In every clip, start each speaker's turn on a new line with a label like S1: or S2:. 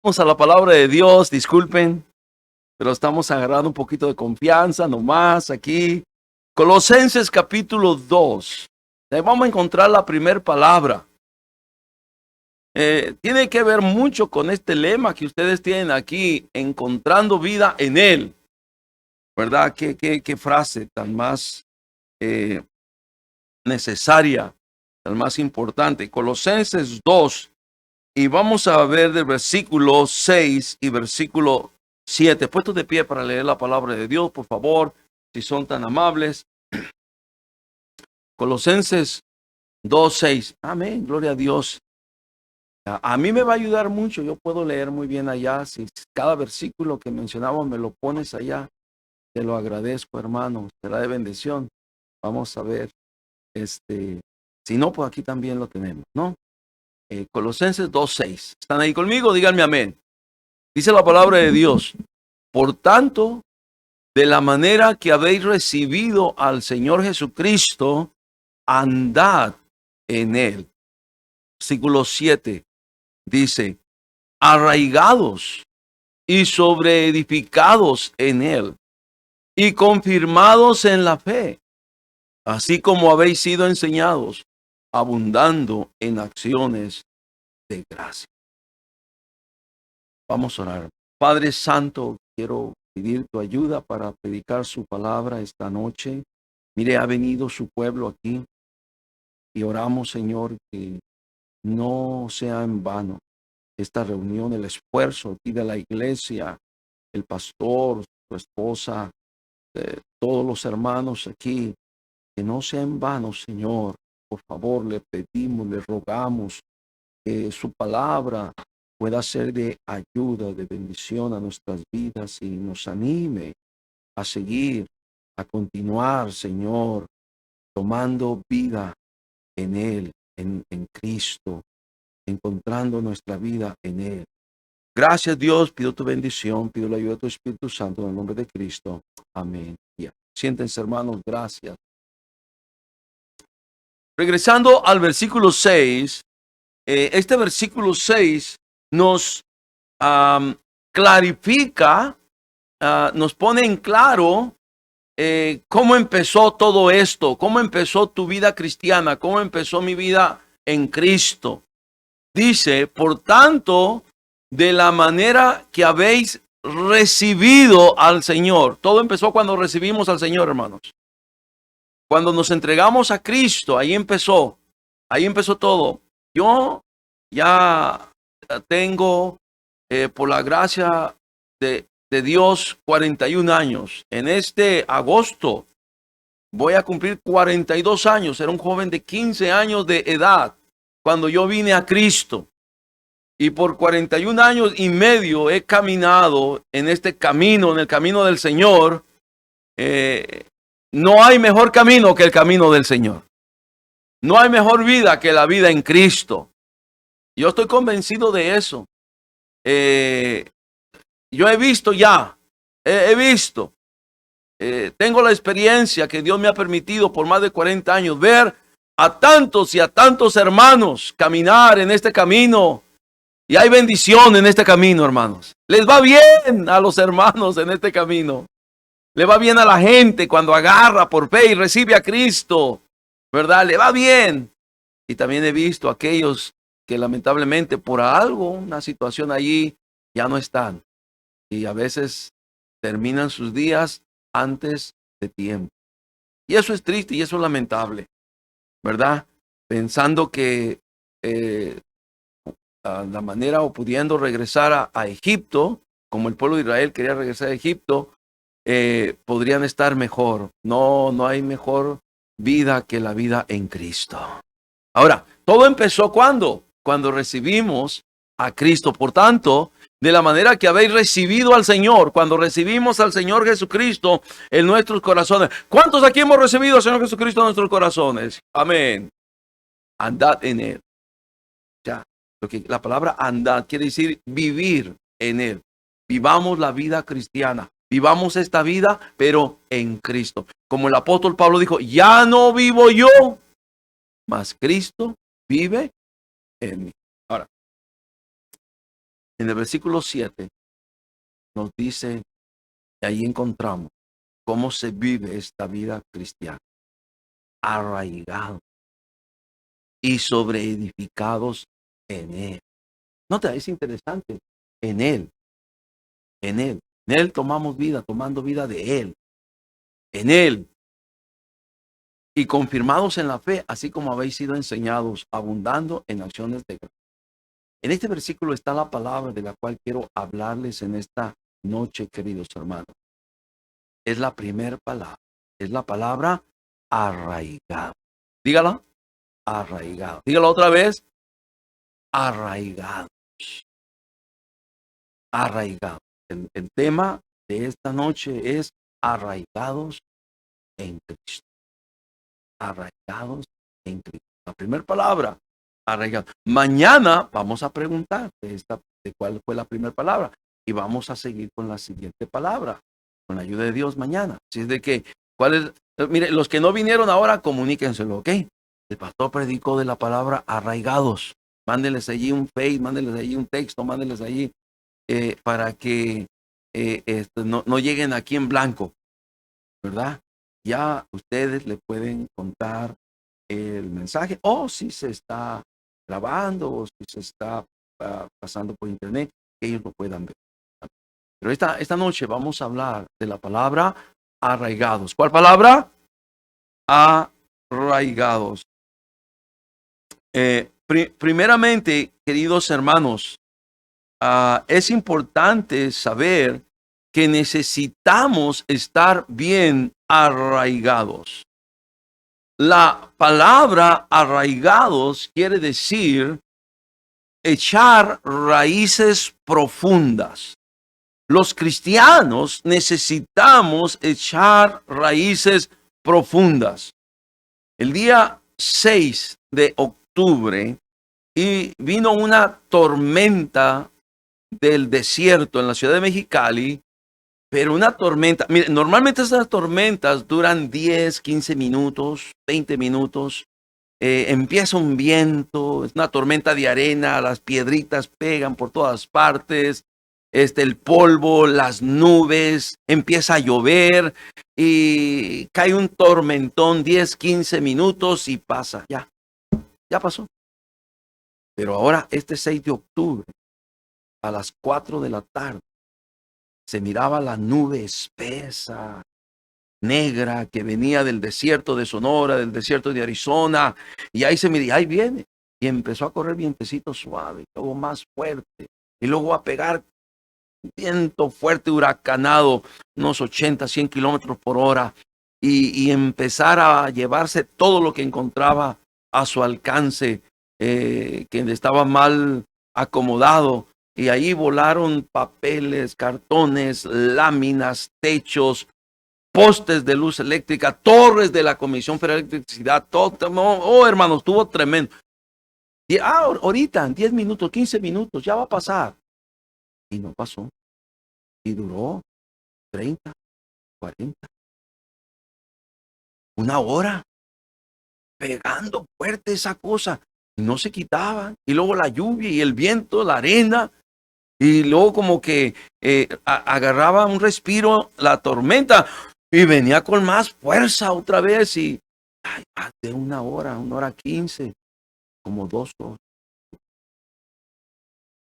S1: Vamos a la palabra de Dios, disculpen, pero estamos agarrando un poquito de confianza nomás aquí. Colosenses capítulo 2. Vamos a encontrar la primera palabra. Tiene que ver mucho con este lema que ustedes tienen aquí, encontrando vida en Él. ¿Verdad? Qué frase tan más necesaria, tan más importante. Colosenses 2. Y vamos a ver del versículo 6 y versículo 7. Puestos de pie para leer la palabra de Dios, por favor, si son tan amables. Colosenses 2:6. Amén, gloria a Dios. A mí me va a ayudar mucho, yo puedo leer muy bien allá. Si cada versículo que mencionamos me lo pones allá, te lo agradezco, hermano. Será de bendición. Vamos a ver. Si no, pues aquí también lo tenemos, ¿no? Colosenses 2:6. ¿Están ahí conmigo? Díganme amén. Dice la palabra de Dios: por tanto, de la manera que habéis recibido al Señor Jesucristo, andad en Él. Versículo 7 dice: arraigados y sobreedificados en Él, y confirmados en la fe, así como habéis sido enseñados, abundando en acciones de gracia. Vamos a orar. Padre Santo, quiero pedir tu ayuda para predicar su palabra esta noche. Mire, ha venido su pueblo aquí y oramos, Señor, que no sea en vano esta reunión, el esfuerzo aquí de la iglesia, el pastor, su esposa, todos los hermanos aquí, que no sea en vano, Señor. Por favor, le pedimos, le rogamos que su palabra pueda ser de ayuda, de bendición a nuestras vidas y nos anime a seguir, a continuar, Señor, tomando vida en Él, en Cristo, encontrando nuestra vida en Él. Gracias, Dios, pido tu bendición, pido la ayuda de tu Espíritu Santo en el nombre de Cristo. Amén. Siéntense, hermanos, gracias. Regresando al versículo 6, este versículo 6 nos clarifica, nos pone en claro cómo empezó todo esto, cómo empezó tu vida cristiana, cómo empezó mi vida en Cristo. Dice, por tanto, de la manera que habéis recibido al Señor. Todo empezó cuando recibimos al Señor, hermanos. Cuando nos entregamos a Cristo, ahí empezó todo. Yo ya tengo, por la gracia de Dios, 41 años. En este agosto voy a cumplir 42 años. Era un joven de 15 años de edad cuando yo vine a Cristo. Y por 41 años y medio he caminado en este camino, en el camino del Señor. No hay mejor camino que el camino del Señor. No hay mejor vida que la vida en Cristo. Yo estoy convencido de eso. Yo he visto ya, tengo la experiencia que Dios me ha permitido por más de 40 años ver a tantos y a tantos hermanos caminar en este camino. Y hay bendición en este camino, hermanos. Les va bien a los hermanos en este camino. Le va bien a la gente cuando agarra por fe y recibe a Cristo, ¿verdad? Le va bien. Y también he visto a aquellos que lamentablemente por algo, una situación allí, ya no están. Y a veces terminan sus días antes de tiempo. Y eso es triste y eso es lamentable, ¿verdad? Pensando que la manera o pudiendo regresar a Egipto, como el pueblo de Israel quería regresar a Egipto, podrían estar mejor. No hay mejor vida que la vida en Cristo. Ahora, todo empezó ¿cuándo? Cuando recibimos a Cristo. Por tanto, de la manera que habéis recibido al Señor, cuando recibimos al Señor Jesucristo en nuestros corazones. ¿Cuántos aquí hemos recibido al Señor Jesucristo en nuestros corazones? Amén. Andad en Él. Ya, porque la palabra andad quiere decir vivir en Él. Vivamos la vida cristiana. Vivamos esta vida, pero en Cristo. Como el apóstol Pablo dijo, ya no vivo yo, mas Cristo vive en mí. Ahora, En el versículo 7 nos dice, y ahí encontramos cómo se vive esta vida cristiana, arraigados y sobreedificados en Él. Nota, es interesante, en Él, en Él. En Él tomamos vida, tomando vida de Él, en Él. Y confirmados en la fe, así como habéis sido enseñados, abundando en acciones de gracia. En este versículo está la palabra de la cual quiero hablarles en esta noche, queridos hermanos. Es la primera palabra. Es la palabra arraigado. Dígalo. Arraigado. Dígalo otra vez. Arraigados. Arraigados. El tema de esta noche es arraigados en Cristo. Arraigados en Cristo. La primera palabra, arraigado. Mañana vamos a preguntar de cuál fue la primera palabra y vamos a seguir con la siguiente palabra, con la ayuda de Dios mañana. Así es de que, ¿cuál es? Mire, los que no vinieron ahora, comuníquenselo, ¿ok? El pastor predicó de la palabra arraigados. Mándenles allí un face, mándenles allí un texto, mándenles allí para que no lleguen aquí en blanco, ¿verdad? Ya ustedes le pueden contar el mensaje, o si se está grabando, o si se está pasando por internet, que ellos lo puedan ver. Pero esta noche vamos a hablar de la palabra arraigados. ¿Cuál palabra? Arraigados. Primeramente, queridos hermanos, es importante saber que necesitamos estar bien arraigados. La palabra arraigados quiere decir echar raíces profundas. Los cristianos necesitamos echar raíces profundas. El día 6 de octubre y vino una tormenta del desierto en la ciudad de Mexicali, pero una tormenta, mire, normalmente esas tormentas duran 10, 15 minutos, 20 minutos, empieza un viento, es una tormenta de arena, las piedritas pegan por todas partes, el polvo, las nubes, empieza a llover y cae un tormentón 10, 15 minutos y pasa, ya pasó. Pero ahora este 6 de octubre, a las 4 de la tarde, se miraba la nube espesa, negra, que venía del desierto de Sonora, del desierto de Arizona, y ahí se miraba, ahí viene. Y empezó a correr vientecito suave, luego más fuerte, y luego a pegar viento fuerte, huracanado, unos 80, 100 kilómetros por hora, y empezar a llevarse todo lo que encontraba a su alcance, que estaba mal acomodado. Y ahí volaron papeles, cartones, láminas, techos, postes de luz eléctrica, torres de la Comisión Federal de Electricidad. Oh, hermanos, estuvo tremendo. Y ahorita, en 10 minutos, 15 minutos, ya va a pasar. Y no pasó. Y duró 30, 40, una hora, pegando fuerte esa cosa. Y no se quitaba. Y luego la lluvia y el viento, la arena. Y luego como que agarraba un respiro la tormenta y venía con más fuerza otra vez. Y más de una hora 15, como 2 horas.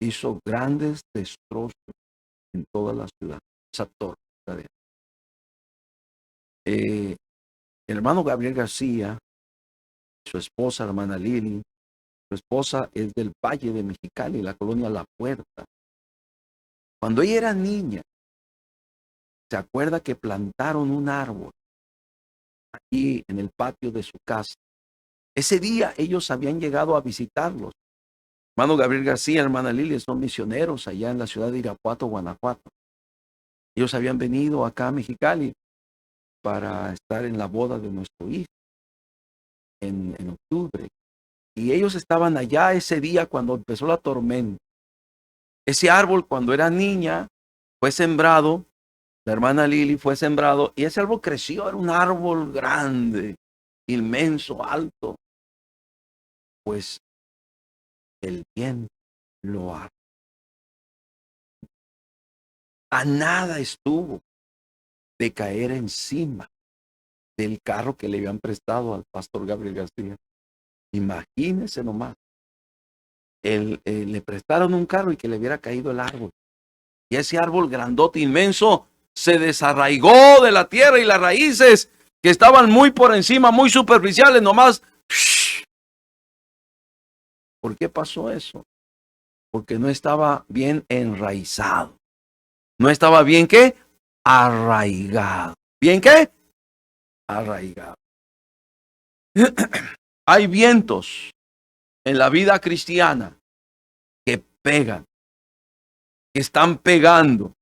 S1: Hizo grandes destrozos en toda la ciudad. Esa tormenta. El hermano Gabriel García, su esposa, hermana Lili, su esposa es del Valle de Mexicali, la colonia La Puerta. Cuando ella era niña, se acuerda que plantaron un árbol aquí en el patio de su casa. Ese día ellos habían llegado a visitarlos. Hermano Gabriel García, hermana Lili, son misioneros allá en la ciudad de Irapuato, Guanajuato. Ellos habían venido acá a Mexicali para estar en la boda de nuestro hijo en octubre. Y ellos estaban allá ese día cuando empezó la tormenta. Ese árbol, cuando era niña, fue sembrado. La hermana Lili fue sembrado y ese árbol creció. Era un árbol grande, inmenso, alto. Pues el viento lo arrastró. A nada estuvo de caer encima del carro que le habían prestado al pastor Gabriel García. Imagínense nomás. Le prestaron un carro y que le hubiera caído el árbol. Y ese árbol grandote, inmenso, se desarraigó de la tierra y las raíces que estaban muy por encima, muy superficiales, nomás. ¿Por qué pasó eso? Porque no estaba bien enraizado. No estaba bien, ¿qué? Arraigado. ¿Bien qué? Arraigado. Hay vientos en la vida cristiana que pegan, que están pegando.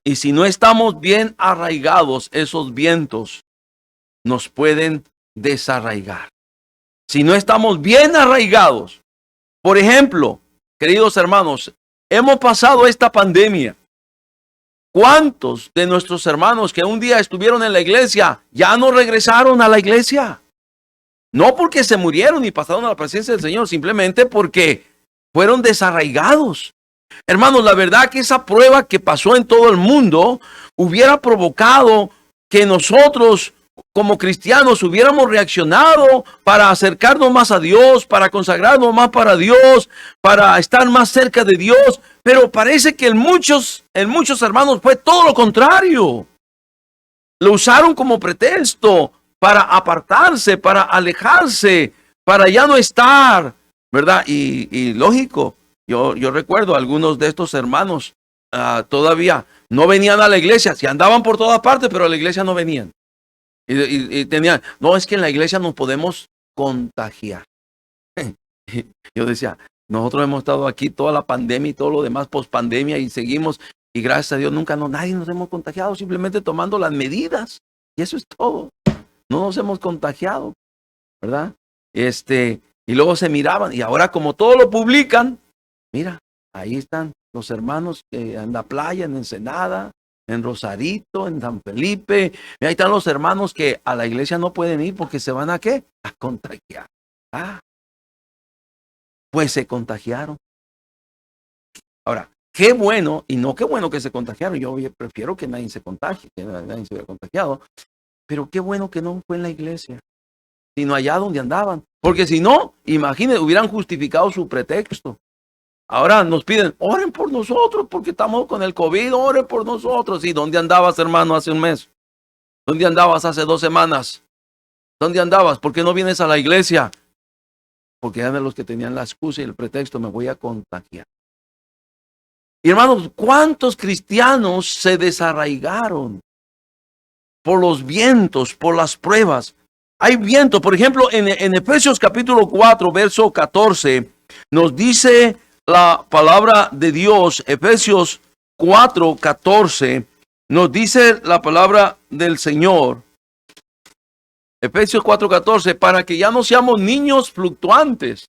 S1: Y si no estamos bien arraigados, esos vientos nos pueden desarraigar. Si no estamos bien arraigados, por ejemplo, queridos hermanos, hemos pasado esta pandemia. ¿Cuántos de nuestros hermanos que un día estuvieron en la iglesia ya no regresaron a la iglesia? No porque se murieron y pasaron a la presencia del Señor, simplemente porque fueron desarraigados. Hermanos, la verdad que esa prueba que pasó en todo el mundo hubiera provocado que nosotros como cristianos hubiéramos reaccionado para acercarnos más a Dios, para consagrarnos más para Dios, para estar más cerca de Dios. Pero parece que en muchos hermanos fue todo lo contrario. Lo usaron como pretexto para apartarse, para alejarse, para ya no estar, ¿verdad? Y lógico, yo recuerdo algunos de estos hermanos todavía no venían a la iglesia, sí andaban por todas partes, pero a la iglesia no venían. Y tenían, no, es que en la iglesia nos podemos contagiar. Yo decía, nosotros hemos estado aquí toda la pandemia y todo lo demás pospandemia y seguimos, y gracias a Dios nadie nos hemos contagiado, simplemente tomando las medidas, y eso es todo. No nos hemos contagiado, ¿verdad? Y luego se miraban, y ahora como todo lo publican, mira, ahí están los hermanos en la playa, en Ensenada, en Rosarito, en San Felipe. Ahí están los hermanos que a la iglesia no pueden ir porque se van a ¿qué? A contagiar. Pues se contagiaron. Ahora, qué bueno, y no qué bueno que se contagiaron. Yo prefiero que nadie se contagie, que nadie se hubiera contagiado. Pero qué bueno que no fue en la iglesia, sino allá donde andaban. Porque si no, imagínense, hubieran justificado su pretexto. Ahora nos piden, oren por nosotros porque estamos con el COVID, oren por nosotros. ¿Y dónde andabas, hermano, hace un mes? ¿Dónde andabas hace 2 semanas? ¿Dónde andabas? ¿Por qué no vienes a la iglesia? Porque eran de los que tenían la excusa y el pretexto, me voy a contagiar. Y hermanos, ¿cuántos cristianos se desarraigaron por los vientos, por las pruebas? Hay vientos, por ejemplo, en Efesios capítulo 4, verso 14, nos dice la palabra de Dios. Efesios 4, 14, nos dice la palabra del Señor. Efesios 4, 14, para que ya no seamos niños fluctuantes,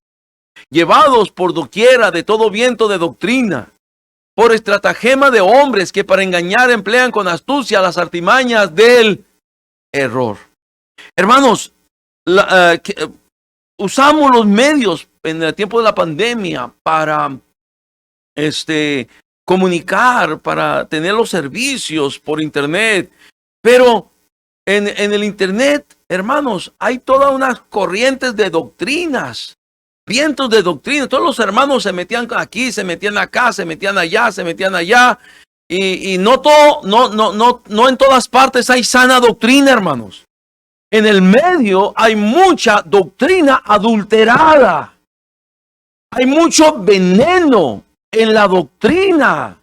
S1: llevados por doquiera de todo viento de doctrina, por estratagema de hombres que para engañar emplean con astucia las artimañas del error. Hermanos, usamos los medios en el tiempo de la pandemia para comunicar, para tener los servicios por internet, pero en el internet, hermanos, hay todas unas corrientes de doctrinas, vientos de doctrina. Todos los hermanos se metían aquí, se metían acá, se metían allá, y no en todas partes hay sana doctrina, hermanos. En el medio hay mucha doctrina adulterada. Hay mucho veneno en la doctrina.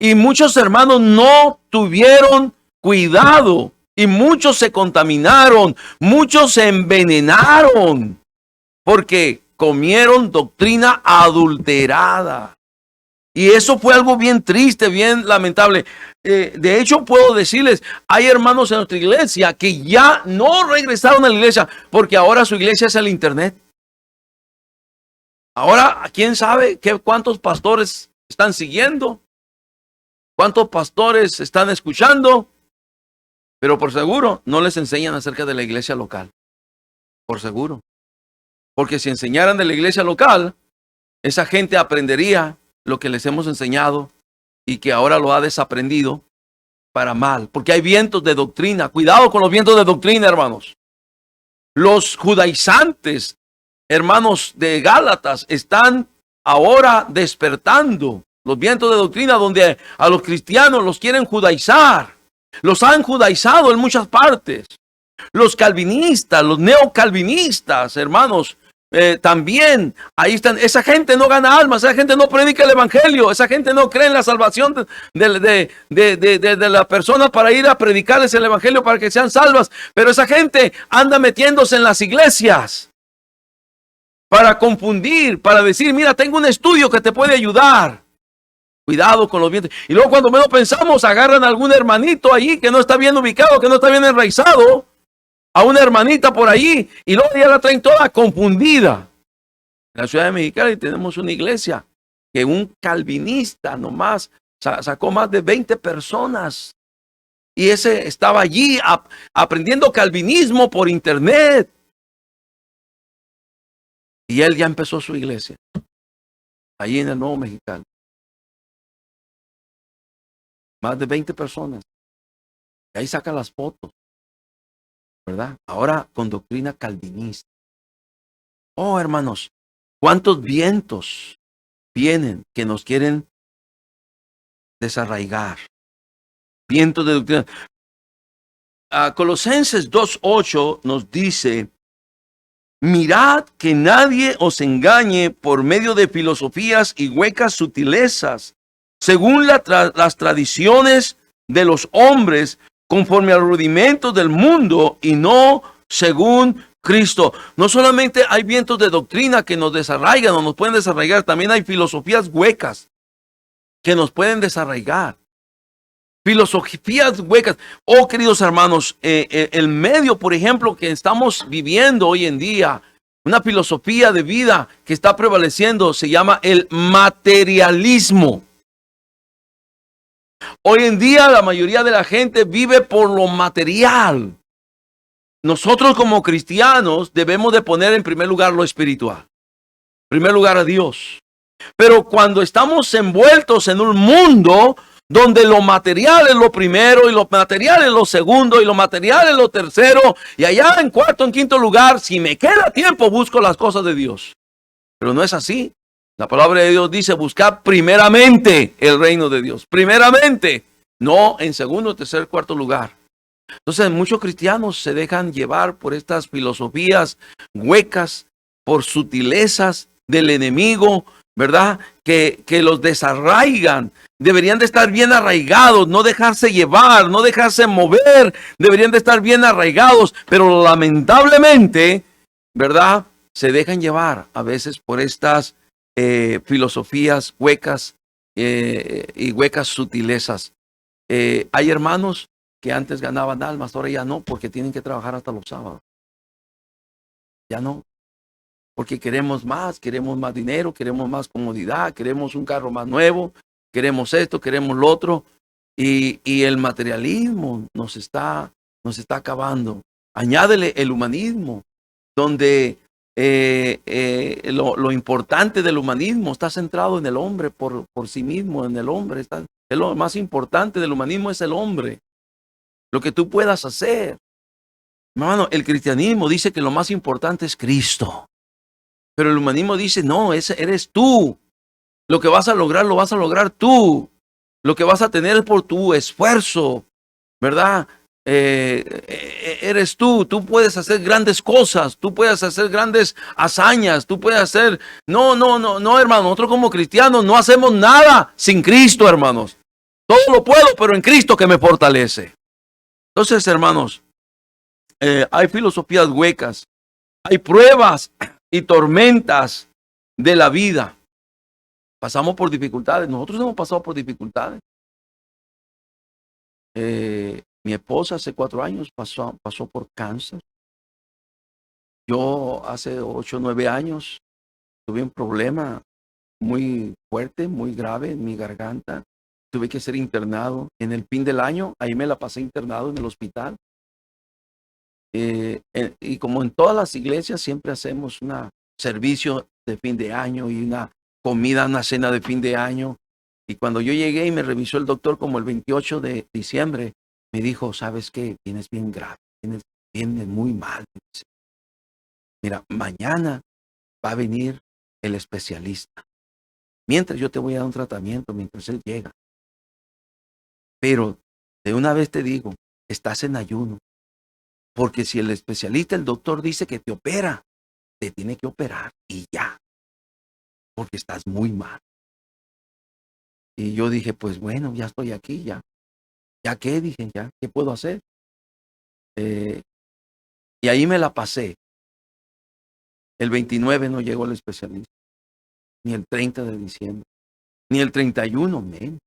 S1: Y muchos hermanos no tuvieron cuidado. Y muchos se contaminaron. Muchos se envenenaron. Porque comieron doctrina adulterada. Y eso fue algo bien triste, bien lamentable. De hecho, puedo decirles, hay hermanos en nuestra iglesia que ya no regresaron a la iglesia porque ahora su iglesia es el internet. Ahora, ¿quién sabe cuántos pastores están siguiendo? ¿Cuántos pastores están escuchando? Pero por seguro no les enseñan acerca de la iglesia local. Por seguro. Porque si enseñaran de la iglesia local, esa gente aprendería lo que les hemos enseñado y que ahora lo ha desaprendido para mal, porque hay vientos de doctrina. Cuidado con los vientos de doctrina, hermanos. Los judaizantes, hermanos de Gálatas, están ahora despertando los vientos de doctrina donde a los cristianos los quieren judaizar. Los han judaizado en muchas partes. Los calvinistas, los neocalvinistas, hermanos, también ahí están. Esa gente no gana almas, esa gente no predica el evangelio, esa gente no cree en la salvación de la persona para ir a predicarles el evangelio para que sean salvas. Pero esa gente anda metiéndose en las iglesias para confundir, para decir, mira, tengo un estudio que te puede ayudar. Cuidado con los vientos. Y luego cuando menos pensamos, agarran a algún hermanito allí que no está bien ubicado, que no está bien enraizado, a una hermanita por allí, y luego ya la traen toda confundida. En la ciudad de Mexicali tenemos una iglesia que un calvinista nomás sacó más de 20 personas. Y ese estaba allí aprendiendo calvinismo por internet. Y él ya empezó su iglesia, allí en el Nuevo Mexicali. Más de 20 personas. Y ahí saca las fotos, ¿verdad? Ahora con doctrina calvinista. Oh, hermanos, ¿cuántos vientos vienen que nos quieren desarraigar? Vientos de doctrina. Colosenses 2:8 nos dice, mirad que nadie os engañe por medio de filosofías y huecas sutilezas, según las tradiciones de los hombres, conforme al rudimento del mundo y no según Cristo. No solamente hay vientos de doctrina que nos desarraigan o nos pueden desarraigar, también hay filosofías huecas que nos pueden desarraigar. Filosofías huecas. Oh, queridos hermanos, el medio, por ejemplo, que estamos viviendo hoy en día, una filosofía de vida que está prevaleciendo, se llama el materialismo. Hoy en día la mayoría de la gente vive por lo material. Nosotros como cristianos debemos de poner en primer lugar lo espiritual. En primer lugar a Dios. Pero cuando estamos envueltos en un mundo donde lo material es lo primero y lo material es lo segundo y lo material es lo tercero, y allá en cuarto, en quinto lugar, si me queda tiempo, busco las cosas de Dios. Pero no es así. La palabra de Dios dice, buscar primeramente el reino de Dios. Primeramente, no en segundo, tercer, cuarto lugar. Entonces muchos cristianos se dejan llevar por estas filosofías huecas, por sutilezas del enemigo, ¿verdad? Que los desarraigan. Deberían de estar bien arraigados, no dejarse llevar, no dejarse mover. Deberían de estar bien arraigados, pero lamentablemente, ¿verdad? Se dejan llevar a veces por estas filosofías huecas y huecas sutilezas. Hay hermanos que antes ganaban almas, ahora ya no, porque tienen que trabajar hasta los sábados. Ya no, porque queremos más dinero, queremos más comodidad, queremos un carro más nuevo, queremos esto, queremos lo otro, y el materialismo nos está acabando. Añádele el humanismo, donde lo importante del humanismo está centrado en el hombre por sí mismo, en el hombre. Lo más importante del humanismo es el hombre. Lo que tú puedas hacer. Hermano, el cristianismo dice que lo más importante es Cristo. Pero el humanismo dice, no, ese eres tú. Lo que vas a lograr, lo vas a lograr tú. Lo que vas a tener es por tu esfuerzo, ¿verdad? Eres tú puedes hacer grandes cosas, tú puedes hacer grandes hazañas, tú puedes hacer... No, hermano, nosotros como cristianos no hacemos nada sin Cristo, hermanos. Todo lo puedo, pero en Cristo que me fortalece. Entonces, hermanos, hay filosofías huecas, hay pruebas y tormentas de la vida. Pasamos por dificultades, nosotros hemos pasado por dificultades. Mi esposa hace 4 años pasó por cáncer. Yo hace 8 o 9 años tuve un problema muy fuerte, muy grave en mi garganta. Tuve que ser internado en el fin del año. Ahí me la pasé internado en el hospital. Y como en todas las iglesias siempre hacemos un servicio de fin de año y una comida, una cena de fin de año. Y cuando yo llegué y me revisó el doctor como el 28 de diciembre, me dijo, ¿sabes qué? Tienes bien grave, tienes muy mal. Mira, mañana va a venir el especialista. Mientras yo te voy a dar un tratamiento, mientras él llega. Pero de una vez te digo, estás en ayuno. Porque si el especialista, el doctor dice que te opera, te tiene que operar y ya. Porque estás muy mal. Y yo dije, pues bueno, ya estoy aquí, ya. ¿Ya qué? Dije, ya, ¿qué puedo hacer? Y ahí me la pasé. El 29 no llegó el especialista. Ni el 30 de diciembre. Ni el 31, menos.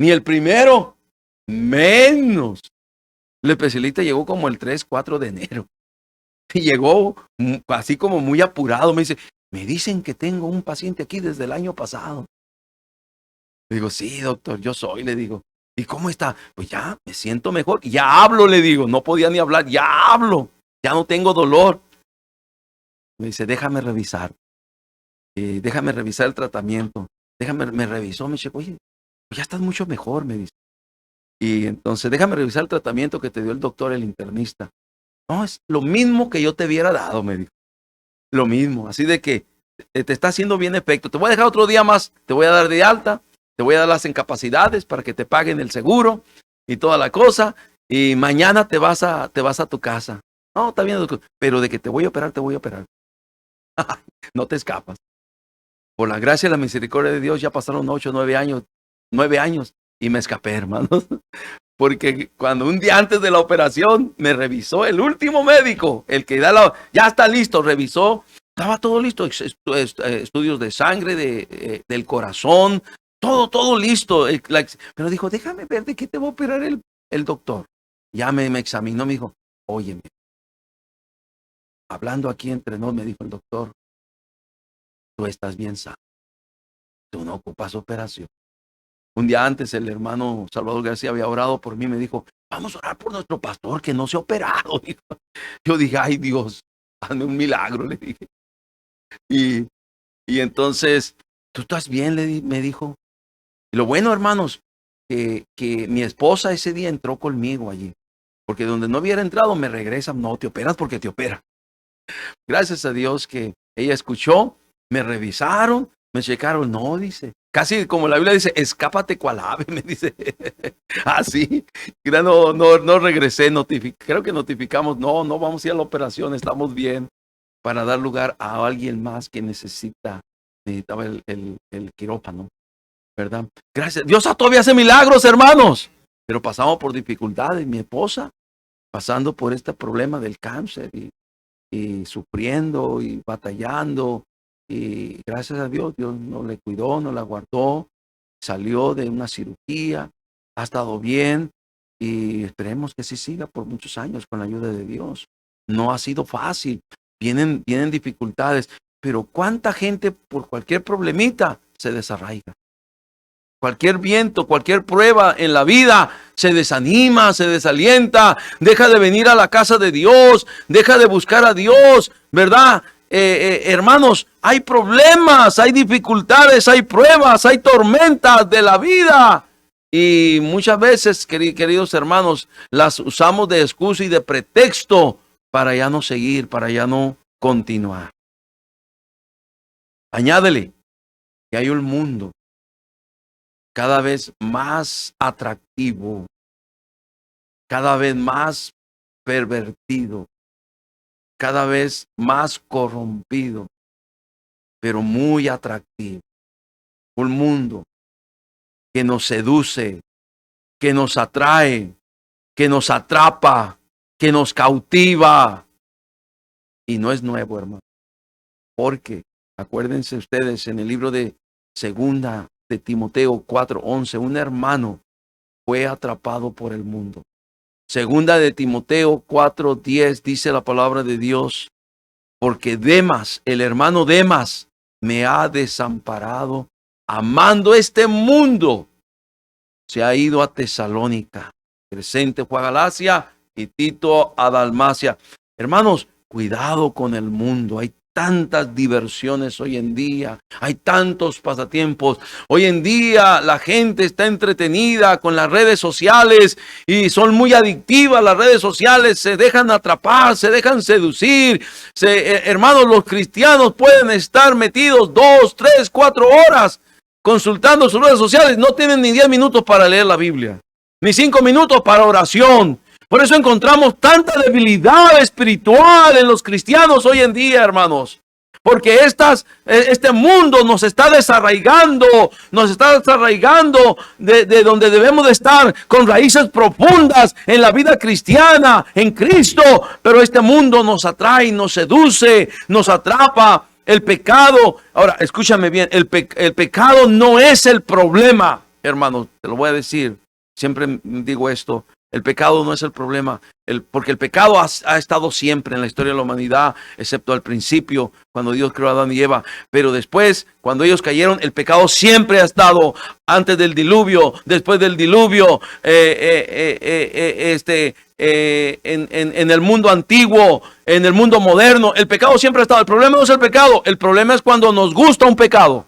S1: Ni el primero, menos. El especialista llegó como el 3, 4 de enero. Y llegó así como muy apurado. Me dice, me dicen que tengo un paciente aquí desde el año pasado. Le digo, sí, doctor, yo soy, le digo. ¿Y cómo está? Pues ya, me siento mejor. Ya hablo, le digo. No podía ni hablar, ya hablo. Ya no tengo dolor. Me dice, déjame revisar. Déjame revisar el tratamiento. Me revisó, me dice, oye, pues ya estás mucho mejor, me dice. Y entonces, déjame revisar el tratamiento que te dio el doctor, el internista. No, es lo mismo que yo te hubiera dado, me dijo. Lo mismo, así de que te está haciendo bien efecto. Te voy a dejar otro día más, te voy a dar de alta, te voy a dar las incapacidades para que te paguen el seguro y toda la cosa. Y mañana te vas a tu casa. No, está bien, doctor, pero de que te voy a operar, te voy a operar. No te escapas. Por la gracia y la misericordia de Dios ya pasaron 8, 9 años y me escapé, hermanos. Porque cuando un día antes de la operación me revisó el último médico, el que ya está listo, revisó, estaba todo listo, estudios de sangre, del corazón, todo listo. Pero dijo, déjame ver de qué te va a operar el doctor. Ya me examinó, me dijo, óyeme, hablando aquí entre nos, me dijo el doctor, tú estás bien sano, tú no ocupas operación. Un día antes el hermano Salvador García había orado por mí, me dijo, vamos a orar por nuestro pastor que no se ha operado. Yo dije, ay Dios, hazme un milagro, le dije. Y entonces, ¿tú estás bien? Me dijo. Y lo bueno, hermanos, que mi esposa ese día entró conmigo allí. Porque donde no hubiera entrado, me regresan, no, te operas porque te opera. Gracias a Dios que ella escuchó, me revisaron, me checaron, no, dice. Casi como la Biblia dice, escápate cual ave, me dice. Así. No regresé, creo que notificamos, no vamos a ir a la operación, estamos bien, para dar lugar a alguien más que necesitaba el quirófano, ¿verdad? Gracias. Dios todavía hace milagros, hermanos. Pero pasamos por dificultades. Mi esposa, pasando por este problema del cáncer y sufriendo y batallando. Y gracias a Dios, Dios no le cuidó, no la guardó. Salió de una cirugía, ha estado bien. Y esperemos que sí siga por muchos años con la ayuda de Dios. No ha sido fácil. Vienen dificultades. Pero cuánta gente por cualquier problemita se desarraiga. Cualquier viento, cualquier prueba en la vida se desanima, se desalienta, deja de venir a la casa de Dios, deja de buscar a Dios, ¿verdad? Hermanos, hay problemas, hay dificultades, hay pruebas, hay tormentas de la vida. Y muchas veces, queridos hermanos, las usamos de excusa y de pretexto para ya no seguir, para ya no continuar. Añádele que hay un mundo cada vez más atractivo, cada vez más pervertido, cada vez más corrompido, pero muy atractivo. Un mundo que nos seduce, que nos atrae, que nos atrapa, que nos cautiva. Y no es nuevo, hermano. Porque, acuérdense ustedes, en el libro de Segunda de Timoteo 4:11, un hermano fue atrapado por el mundo. Segunda de Timoteo 4:10 dice la palabra de Dios, porque Demas, el hermano Demas, me ha desamparado, amando este mundo. Se ha ido a Tesalónica, Crescente fue a Galacia y Tito a Dalmacia. Hermanos, cuidado con el mundo. Hay tantas diversiones hoy en día, hay tantos pasatiempos. Hoy en día la gente está entretenida con las redes sociales y son muy adictivas las redes sociales, se dejan atrapar, se dejan seducir. Hermanos, los cristianos pueden estar metidos 2, 3, 4 horas consultando sus redes sociales, no tienen ni 10 minutos para leer la Biblia, ni 5 minutos para oración. Por eso encontramos tanta debilidad espiritual en los cristianos hoy en día, hermanos. Porque este mundo nos está desarraigando de donde debemos de estar, con raíces profundas en la vida cristiana, en Cristo. Pero este mundo nos atrae, nos seduce, nos atrapa. El pecado, ahora escúchame bien, el pecado no es el problema, hermanos, te lo voy a decir, siempre digo esto. El pecado no es el problema, porque el pecado ha estado siempre en la historia de la humanidad, excepto al principio, cuando Dios creó a Adán y Eva. Pero después, cuando ellos cayeron, el pecado siempre ha estado antes del diluvio, después del diluvio, en el mundo antiguo, en el mundo moderno. El pecado siempre ha estado. El problema no es el pecado, el problema es cuando nos gusta un pecado.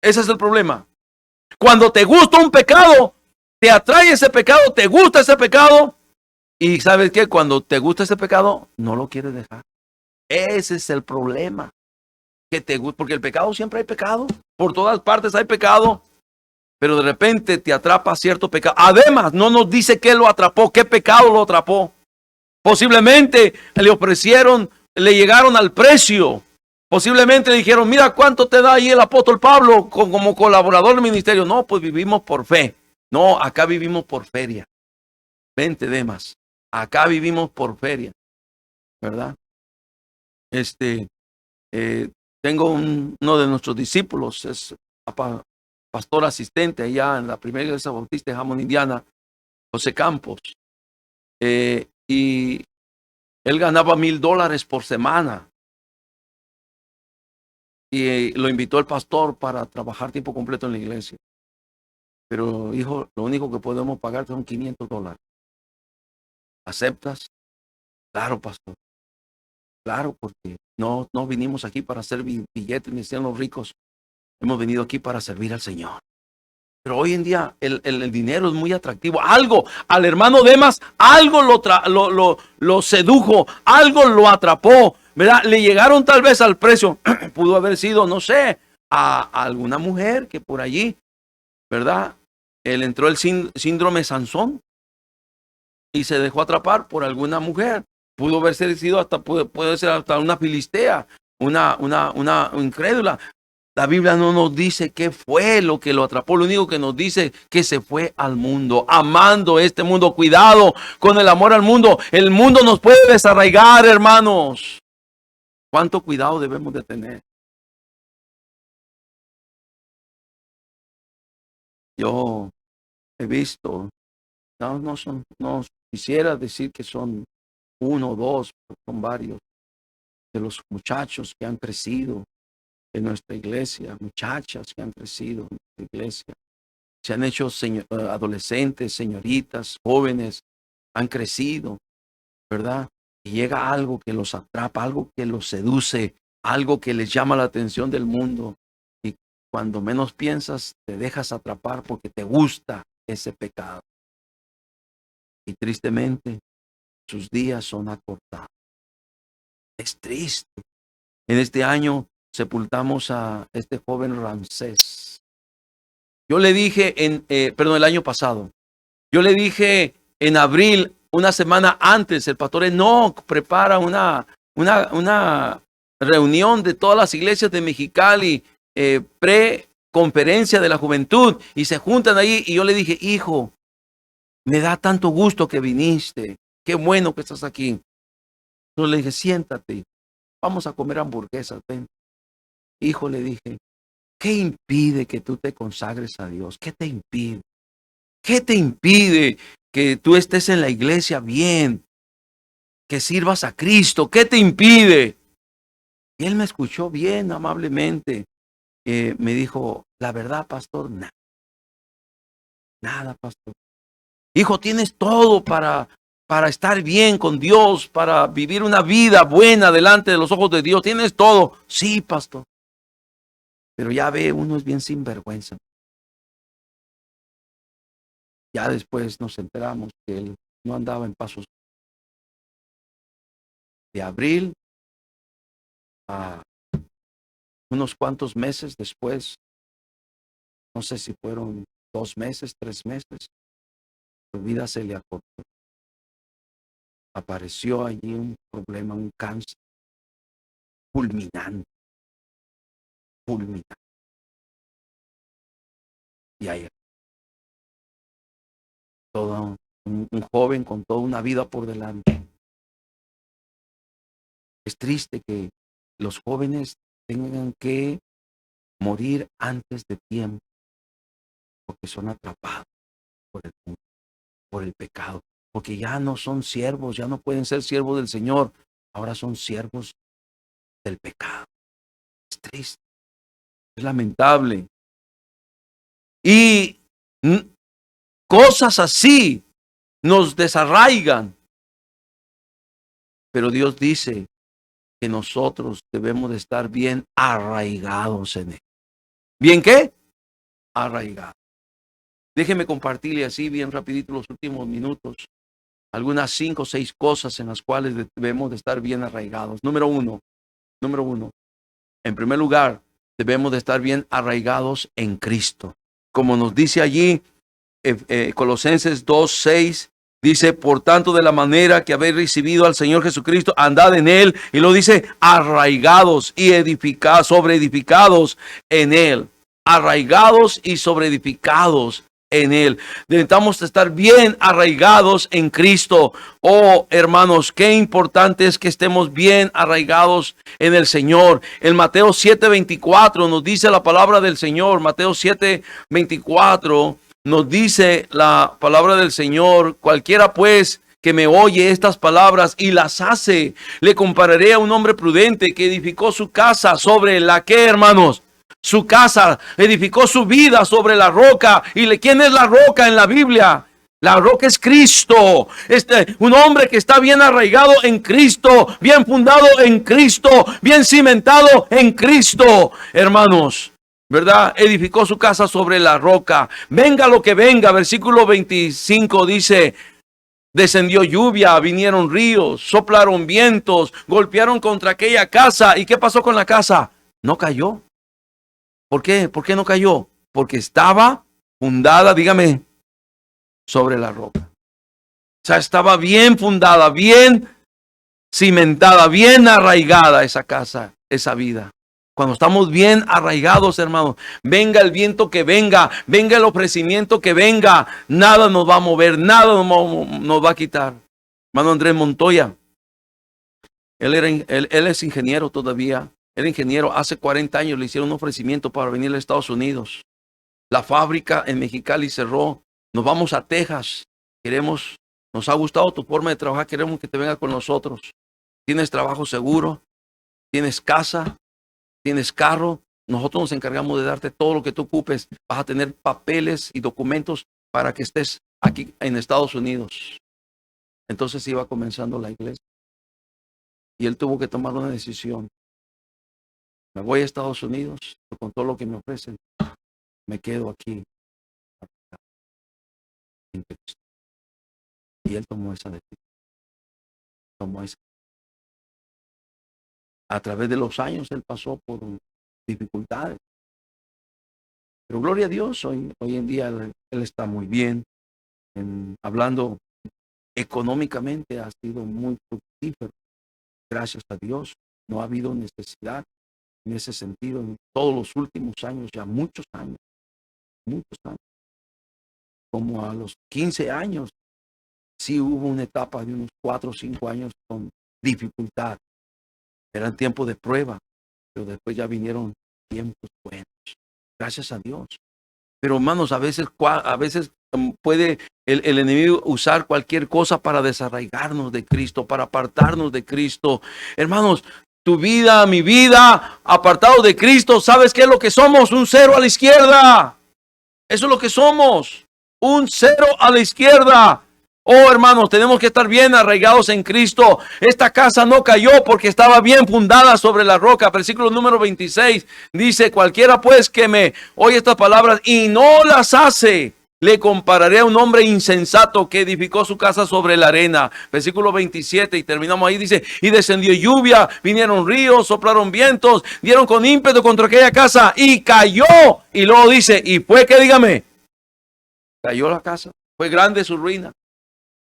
S1: Ese es el problema. Cuando te gusta un pecado, te atrae ese pecado, te gusta ese pecado, y ¿sabes qué? Cuando te gusta ese pecado, no lo quieres dejar. Ese es el problema. Porque el pecado, siempre hay pecado, por todas partes hay pecado, pero de repente te atrapa cierto pecado. Además, no nos dice qué lo atrapó, qué pecado lo atrapó. Posiblemente le ofrecieron, le llegaron al precio. Posiblemente le dijeron, mira cuánto te da ahí el apóstol Pablo como colaborador del ministerio. No, pues vivimos por fe. No, acá vivimos por feria. Vente, Demas. Acá vivimos por feria. ¿Verdad? Tengo uno de nuestros discípulos, es pastor asistente allá en la primera iglesia bautista de Hammond, Indiana, José Campos. Y él ganaba $1,000 por semana. Y lo invitó el pastor para trabajar tiempo completo en la iglesia. Pero, hijo, lo único que podemos pagar son $500. ¿Aceptas? Claro, pastor. Claro, porque no vinimos aquí para hacer billetes, ni ser los ricos. Hemos venido aquí para servir al Señor. Pero hoy en día el dinero es muy atractivo. Algo, al hermano Demas, algo lo sedujo, algo lo atrapó, ¿verdad? Le llegaron tal vez al precio. Pudo haber sido, no sé, a alguna mujer que por allí, ¿verdad? Él entró el síndrome Sansón y se dejó atrapar por alguna mujer. Pudo haber sido hasta, puede ser hasta una filistea, una incrédula. La Biblia no nos dice qué fue lo que lo atrapó. Lo único que nos dice que se fue al mundo, amando este mundo. Cuidado con el amor al mundo. El mundo nos puede desarraigar, hermanos. ¿Cuánto cuidado debemos de tener? Yo he visto, no quisiera decir que son uno o dos, son varios de los muchachos que han crecido en nuestra iglesia, muchachas que han crecido en nuestra iglesia, se han hecho adolescentes, señoritas, jóvenes, han crecido, ¿verdad? Y llega algo que los atrapa, algo que los seduce, algo que les llama la atención del mundo. Y cuando menos piensas, te dejas atrapar porque te gusta ese pecado. Y tristemente, sus días son acortados. Es triste. En este año sepultamos a este joven Ramsés. Yo le dije el año pasado, yo le dije en abril, una semana antes, el pastor Enoch prepara una reunión de todas las iglesias de Mexicali, pre-conferencia de la juventud, y se juntan ahí, y yo le dije, hijo, me da tanto gusto que viniste, qué bueno que estás aquí. Entonces le dije, siéntate, vamos a comer hamburguesas, ven. Hijo, le dije, ¿qué impide que tú te consagres a Dios? ¿Qué te impide? ¿Qué te impide que tú estés en la iglesia bien? Que sirvas a Cristo. ¿Qué te impide? Y él me escuchó bien amablemente. Me dijo, la verdad, pastor, nada. Nada, pastor. Hijo, tienes todo para para estar bien con Dios, para vivir una vida buena delante de los ojos de Dios. Tienes todo. Sí, pastor. Pero ya ve, uno es bien sinvergüenza. Ya después nos enteramos que él no andaba en pasos. De abril a unos cuantos meses después, no sé si fueron 2 meses, 3 meses, su vida se le acortó. Apareció allí un problema, un cáncer fulminante. Y ahí todo un joven con toda una vida por delante. Es triste que los jóvenes tengan que morir antes de tiempo porque son atrapados por el mundo, por el pecado, porque ya no son siervos, ya no pueden ser siervos del Señor, ahora son siervos del pecado. Es triste, es lamentable. Y cosas así nos desarraigan. Pero Dios dice que nosotros debemos de estar bien arraigados en Él. ¿Bien qué? Arraigados. Déjeme compartirle así bien rapidito los últimos minutos algunas 5 o 6 cosas en las cuales debemos de estar bien arraigados. Número uno, en primer lugar, debemos de estar bien arraigados en Cristo. Como nos dice allí Colosenses 2:6, dice, por tanto, de la manera que habéis recibido al Señor Jesucristo, andad en Él. Y lo dice, arraigados y sobreedificados en Él. Arraigados y sobreedificados en Él. Necesitamos estar bien arraigados en Cristo. Oh, hermanos, qué importante es que estemos bien arraigados en el Señor. En Mateo 7:24 nos dice la palabra del Señor. Mateo 7:24 nos dice la palabra del Señor: cualquiera pues que me oye estas palabras y las hace, le compararé a un hombre prudente que edificó su casa sobre la que, hermanos, su casa, edificó su vida sobre la roca. ¿Y quién es la roca en la Biblia? La roca es Cristo. Un hombre que está bien arraigado en Cristo, bien fundado en Cristo, bien cimentado en Cristo, hermanos, ¿verdad? Edificó su casa sobre la roca. Venga lo que venga. Versículo 25 dice: descendió lluvia, vinieron ríos, soplaron vientos, golpearon contra aquella casa. ¿Y qué pasó con la casa? No cayó. ¿Por qué? ¿Por qué no cayó? Porque estaba fundada, dígame, sobre la roca. O sea, estaba bien fundada, bien cimentada, bien arraigada esa casa, esa vida. Cuando estamos bien arraigados, hermanos, venga el viento que venga, venga el ofrecimiento que venga, nada nos va a mover, nada nos va a quitar. Hermano Andrés Montoya, él es ingeniero todavía. Era ingeniero. Hace 40 años le hicieron un ofrecimiento para venir a Estados Unidos. La fábrica en Mexicali cerró. Nos vamos a Texas. Nos ha gustado tu forma de trabajar. Queremos que te vengas con nosotros. Tienes trabajo seguro. Tienes casa. Tienes carro. Nosotros nos encargamos de darte todo lo que tú ocupes. Vas a tener papeles y documentos para que estés aquí en Estados Unidos. Entonces iba comenzando la iglesia. Y él tuvo que tomar una decisión. Me voy a Estados Unidos con todo lo que me ofrecen. Me quedo aquí. Y él tomó esa decisión. A través de los años él pasó por dificultades. Pero gloria a Dios, hoy en día él está muy bien. Hablando económicamente ha sido muy fructífero. Gracias a Dios. No ha habido necesidad en ese sentido en todos los últimos años, ya muchos años, como a los 15 años, sí hubo una etapa de unos 4 o 5 años con dificultad. Eran tiempos de prueba, pero después ya vinieron tiempos buenos. Gracias a Dios. Pero hermanos, a veces puede el enemigo usar cualquier cosa para desarraigarnos de Cristo, para apartarnos de Cristo. Hermanos, tu vida, mi vida, apartado de Cristo, ¿sabes qué es lo que somos? Un cero a la izquierda. Eso es lo que somos. Un cero a la izquierda. Oh, hermanos, tenemos que estar bien arraigados en Cristo. Esta casa no cayó porque estaba bien fundada sobre la roca. Versículo número 26 dice: cualquiera pues que me oye estas palabras y no las hace, le compararé a un hombre insensato que edificó su casa sobre la arena. Versículo 27 y terminamos ahí. Dice: y descendió lluvia, vinieron ríos, soplaron vientos, dieron con ímpetu contra aquella casa y cayó. Y luego dice: y fue que, dígame, cayó la casa. Fue grande su ruina.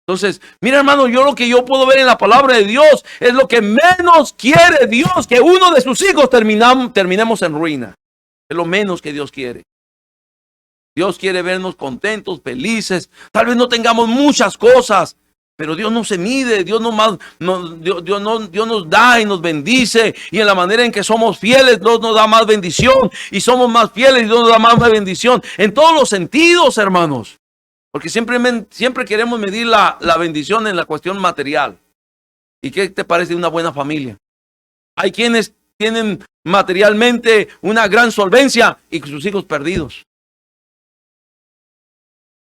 S1: Entonces, mira, hermano, yo lo que yo puedo ver en la palabra de Dios es lo que menos quiere Dios, que uno de sus hijos terminemos en ruina. Es lo menos que Dios quiere. Dios quiere vernos contentos, felices. Tal vez no tengamos muchas cosas, pero Dios no se mide. Dios nos da y nos bendice. Y en la manera en que somos fieles, Dios nos da más bendición. Y somos más fieles y Dios nos da más bendición. En todos los sentidos, hermanos. Porque siempre queremos medir la bendición en la cuestión material. ¿Y qué te parece de una buena familia? Hay quienes tienen materialmente una gran solvencia y sus hijos perdidos.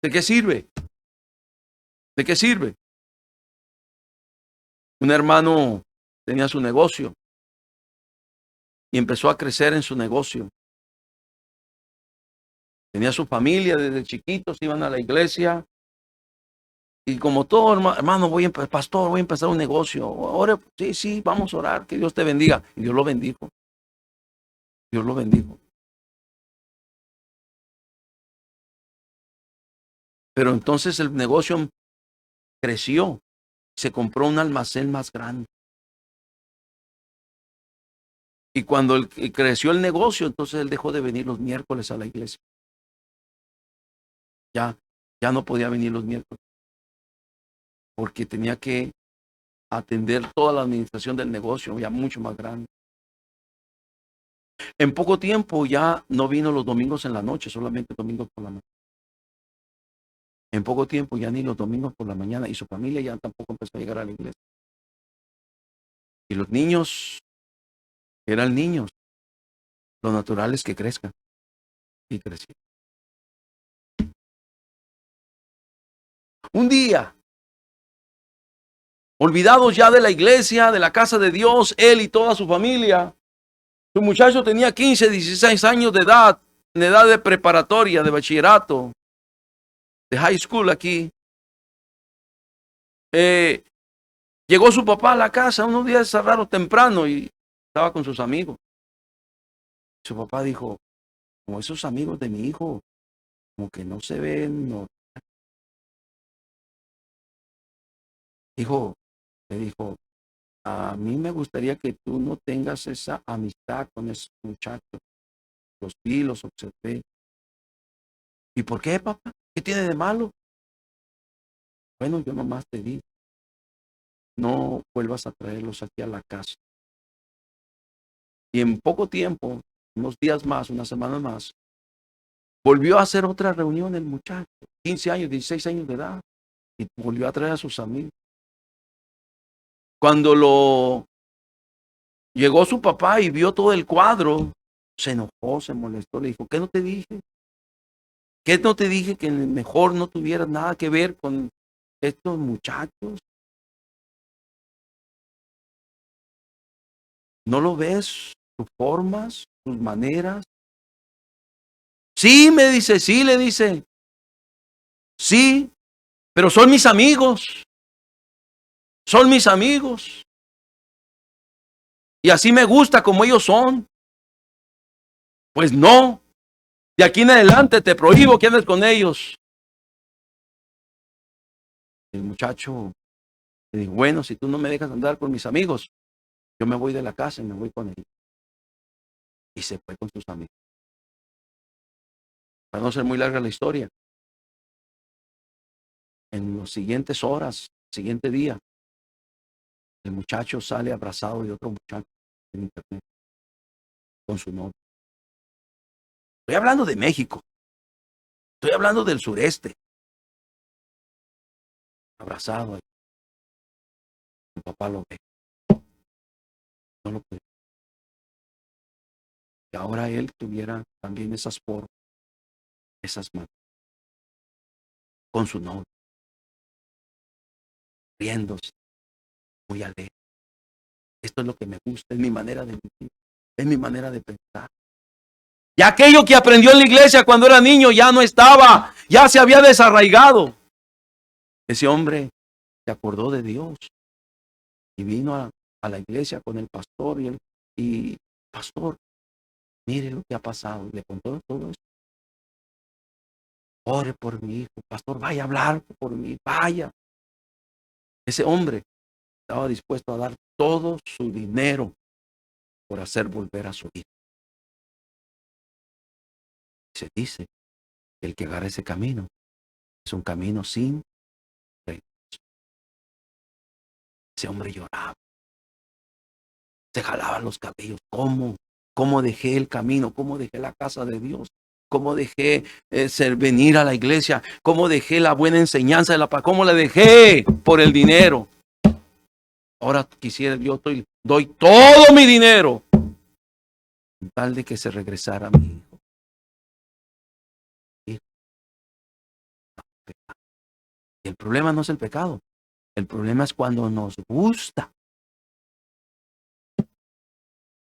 S1: ¿De qué sirve? ¿De qué sirve? Un hermano tenía su negocio y empezó a crecer en su negocio. Tenía su familia desde chiquitos, iban a la iglesia. Y como todo, hermano, pastor, voy a empezar un negocio. Ahora, sí, vamos a orar, que Dios te bendiga. Y Dios lo bendijo. Dios lo bendijo. Pero entonces el negocio creció. Se compró un almacén más grande. Y cuando creció el negocio, entonces él dejó de venir los miércoles a la iglesia. Ya no podía venir los miércoles. Porque tenía que atender toda la administración del negocio, ya mucho más grande. En poco tiempo ya no vino los domingos en la noche, solamente domingos por la mañana. En poco tiempo ya ni los domingos por la mañana, y su familia ya tampoco empezó a llegar a la iglesia. Y los niños eran niños, lo natural es que crezcan. Y crecieron. Un día, olvidados ya de la iglesia, de la casa de Dios, él y toda su familia, su muchacho tenía 15, 16 años de edad, en edad de preparatoria, de bachillerato, de high school aquí. Llegó su papá a la casa unos días cerraron temprano y estaba con sus amigos. Su papá dijo: como esos amigos de mi hijo, como que no se ven. No. Le dijo: a mí me gustaría que tú no tengas esa amistad con ese muchacho. Los vi, los observé. ¿Y por qué, papá? ¿Qué tiene de malo? Bueno, yo nomás te digo, no vuelvas a traerlos aquí a la casa. Y en poco tiempo, unos días más, unas semanas más, volvió a hacer otra reunión el muchacho, 15 años, 16 años de edad, y volvió a traer a sus amigos. Cuando llegó su papá y vio todo el cuadro, se enojó, se molestó, le dijo: ¿qué no te dije? ¿Qué no te dije que mejor no tuvieras nada que ver con estos muchachos? ¿No lo ves? Sus formas, sus maneras. Sí, me dice, sí, le dice. Sí, pero son mis amigos. Son mis amigos. Y así me gusta como ellos son. Pues no. De aquí en adelante te prohíbo que andes con ellos. El muchacho le dijo: bueno, si tú no me dejas andar con mis amigos, yo me voy de la casa y me voy con ellos. Y se fue con sus amigos. Para no ser muy larga la historia, en las siguientes horas, siguiente día, el muchacho sale abrazado de otro muchacho en internet con su novio. Estoy hablando de México. Estoy hablando del sureste. Abrazado ahí. El papá lo ve. No lo puede. Y ahora él tuviera también esas formas, esas manos, con su novio. riéndose, muy alegre. Esto es lo que me gusta, es mi manera de vivir, es mi manera de pensar. Y aquello que aprendió en la iglesia cuando era niño ya no estaba, ya se había desarraigado. Ese hombre se acordó de Dios y vino a la iglesia con el pastor y pastor, mire lo que ha pasado. Le contó todo esto. Ore por mi hijo, pastor, vaya a hablar por mí, vaya. Ese hombre estaba dispuesto a dar todo su dinero por hacer volver a su hijo. Se dice que el que agarra ese camino es un camino sin regreso. Ese hombre lloraba, se jalaba los cabellos. ¿Cómo dejé el camino? ¿Cómo dejé la casa de Dios? ¿Cómo dejé venir a la iglesia? ¿Cómo dejé la buena enseñanza de la paz? ¿Cómo la dejé por el dinero? Ahora quisiera, yo doy todo mi dinero con tal de que se regresara mi hijo. Y el problema no es el pecado. El problema es cuando nos gusta.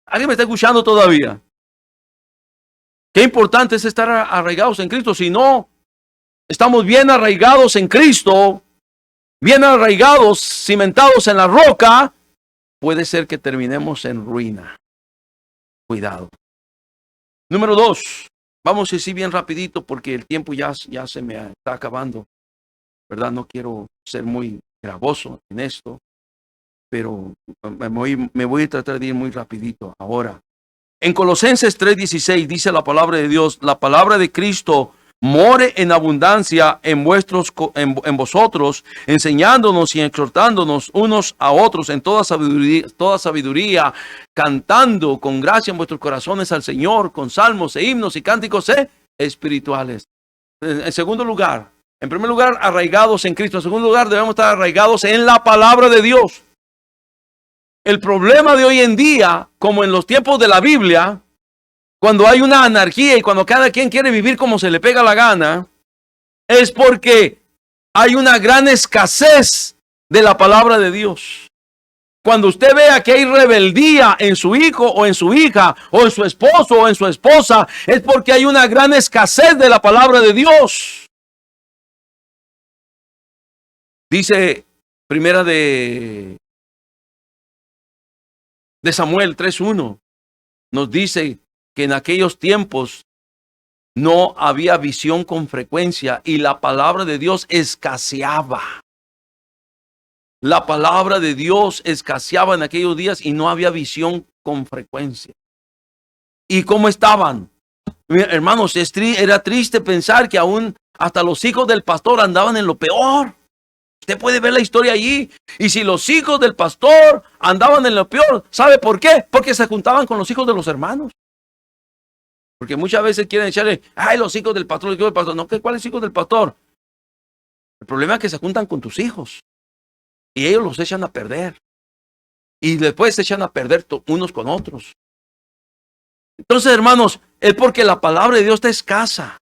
S1: ¿Alguien me está escuchando todavía? Qué importante es estar arraigados en Cristo. Si no estamos bien arraigados en Cristo, bien arraigados, cimentados en la roca, puede ser que terminemos en ruina. Cuidado. Número 2. Vamos a decir bien rapidito porque el tiempo ya se me está acabando. ¿Verdad? No quiero ser muy gravoso en esto, pero me voy a tratar de ir muy rapidito ahora. En Colosenses 3:16 dice la palabra de Dios: la palabra de Cristo more en abundancia en vosotros, enseñándonos y exhortándonos unos a otros en toda sabiduría, cantando con gracia en vuestros corazones al Señor, con salmos e himnos y cánticos espirituales. En segundo lugar, en primer lugar, arraigados en Cristo. En segundo lugar, debemos estar arraigados en la palabra de Dios. El problema de hoy en día, como en los tiempos de la Biblia, cuando hay una anarquía y cuando cada quien quiere vivir como se le pega la gana, es porque hay una gran escasez de la palabra de Dios. Cuando usted vea que hay rebeldía en su hijo o en su hija o en su esposo o en su esposa, es porque hay una gran escasez de la palabra de Dios. Dice primera de Samuel 3:1, nos dice que en aquellos tiempos no había visión con frecuencia y la palabra de Dios escaseaba. La palabra de Dios escaseaba en aquellos días y no había visión con frecuencia. ¿Y cómo estaban? Hermanos, era triste pensar que aún hasta los hijos del pastor andaban en lo peor. Usted puede ver la historia allí. Y si los hijos del pastor andaban en lo peor, ¿sabe por qué? Porque se juntaban con los hijos de los hermanos. Porque muchas veces quieren echarle, ay, los hijos del pastor, los hijos del pastor. No, ¿cuáles hijos del pastor? El problema es que se juntan con tus hijos. Y ellos los echan a perder. Y después se echan a perder unos con otros. Entonces, hermanos, es porque la palabra de Dios está escasa.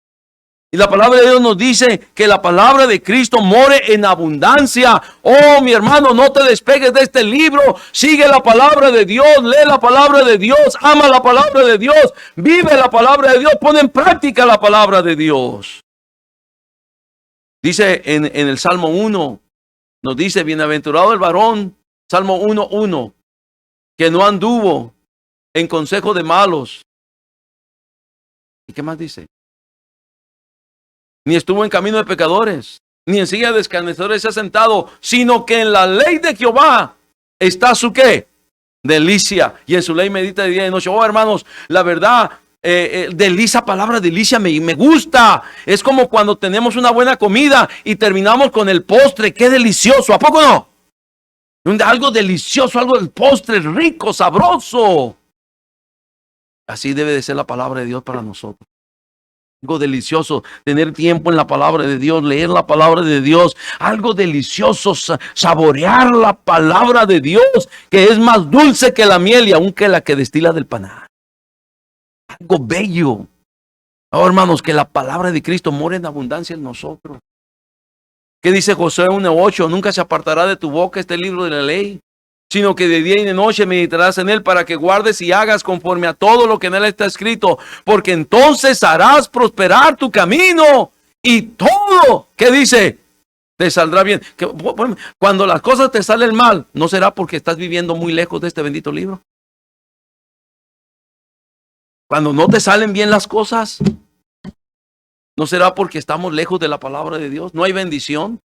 S1: Y la palabra de Dios nos dice que la palabra de Cristo more en abundancia. Oh, mi hermano, no te despegues de este libro. Sigue la palabra de Dios, lee la palabra de Dios, ama la palabra de Dios, vive la palabra de Dios, pon en práctica la palabra de Dios. Dice en el Salmo 1, nos dice, bienaventurado el varón, Salmo 1:1, que no anduvo en consejo de malos. ¿Y qué más dice? Ni estuvo en camino de pecadores, ni en silla de escarnecedores se ha sentado, sino que en la ley de Jehová está su ¿qué? Delicia, y en su ley medita de día y de noche. Oh, hermanos, la verdad, palabra delicia me gusta. Es como cuando tenemos una buena comida y terminamos con el postre. Qué delicioso, ¿a poco no? Algo delicioso, algo del postre rico, sabroso. Así debe de ser la palabra de Dios para nosotros. Algo delicioso, tener tiempo en la palabra de Dios, leer la palabra de Dios, algo delicioso, saborear la palabra de Dios, que es más dulce que la miel y aún que la que destila del panal. Algo bello. Oh, hermanos, que la palabra de Cristo more en abundancia en nosotros. ¿Qué dice Josué 1:8? Nunca se apartará de tu boca este libro de la ley, sino que de día y de noche meditarás en él para que guardes y hagas conforme a todo lo que en él está escrito, porque entonces harás prosperar tu camino y todo, ¿qué dice? Te saldrá bien. Cuando las cosas te salen mal, ¿no será porque estás viviendo muy lejos de este bendito libro? Cuando no te salen bien las cosas, ¿no será porque estamos lejos de la palabra de Dios? ¿No hay bendición?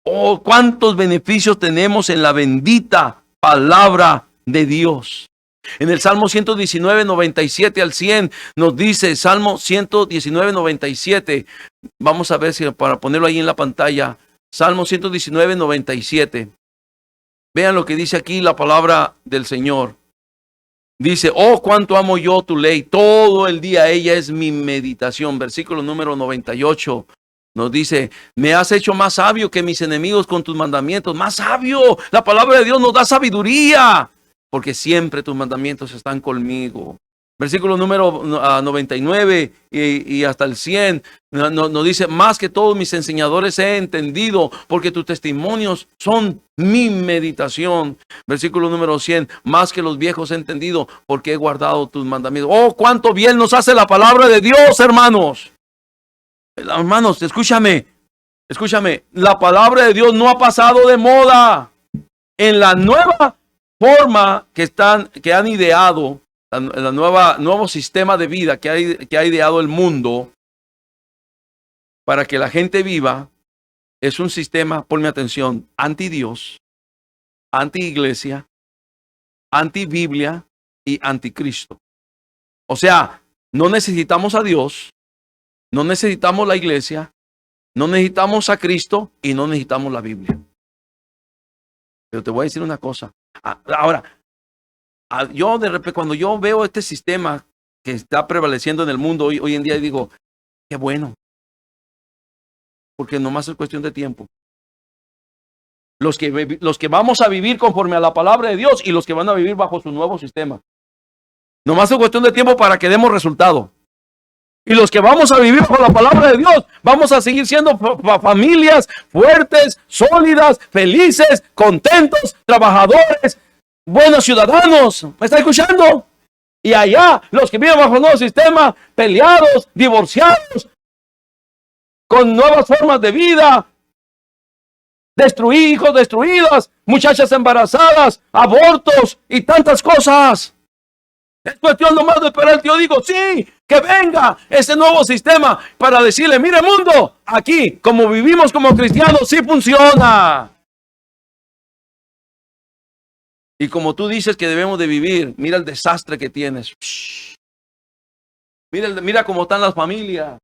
S1: Oh, cuántos beneficios tenemos en la bendita palabra de Dios. En el Salmo 119, 97 al 100 nos dice, Salmo 119, 97. Vamos a ver si para ponerlo ahí en la pantalla. Salmo 119, 97. Vean lo que dice aquí la palabra del Señor. Dice, oh, cuánto amo yo tu ley. Todo el día ella es mi meditación. Versículo número 98. Nos dice, me has hecho más sabio que mis enemigos con tus mandamientos. Más sabio. La palabra de Dios nos da sabiduría, porque siempre tus mandamientos están conmigo. Versículo número 99 y hasta el 100 nos dice, más que todos mis enseñadores he entendido, porque tus testimonios son mi meditación. Versículo número 100, más que los viejos he entendido, porque he guardado tus mandamientos. Oh, cuánto bien nos hace la palabra de Dios, hermanos. Hermanos, escúchame, la palabra de Dios no ha pasado de moda. En la nueva forma que han ideado, nuevo sistema de vida que ha ideado el mundo para que la gente viva, es un sistema, ponme atención, anti Dios, anti iglesia, anti Biblia y anticristo. O sea, no necesitamos a Dios, no necesitamos la iglesia, no necesitamos a Cristo y no necesitamos la Biblia. Pero te voy a decir una cosa. Ahora, yo de repente, cuando yo veo este sistema que está prevaleciendo en el mundo hoy en día, digo, qué bueno. Porque nomás es cuestión de tiempo. Los que vamos a vivir conforme a la palabra de Dios y los que van a vivir bajo su nuevo sistema. Nomás es cuestión de tiempo para que demos resultado. Y los que vamos a vivir bajo la palabra de Dios, vamos a seguir siendo familias fuertes, sólidas, felices, contentos, trabajadores, buenos ciudadanos. ¿Me está escuchando? Y allá, los que viven bajo el nuevo sistema, peleados, divorciados, con nuevas formas de vida, hijos destruidas, muchachas embarazadas, abortos y tantas cosas. Es cuestión nomás de esperar. Yo digo, sí, que venga ese nuevo sistema para decirle, mire mundo, aquí, como vivimos como cristianos, sí funciona. Y como tú dices que debemos de vivir, mira el desastre que tienes. Mira cómo están las familias.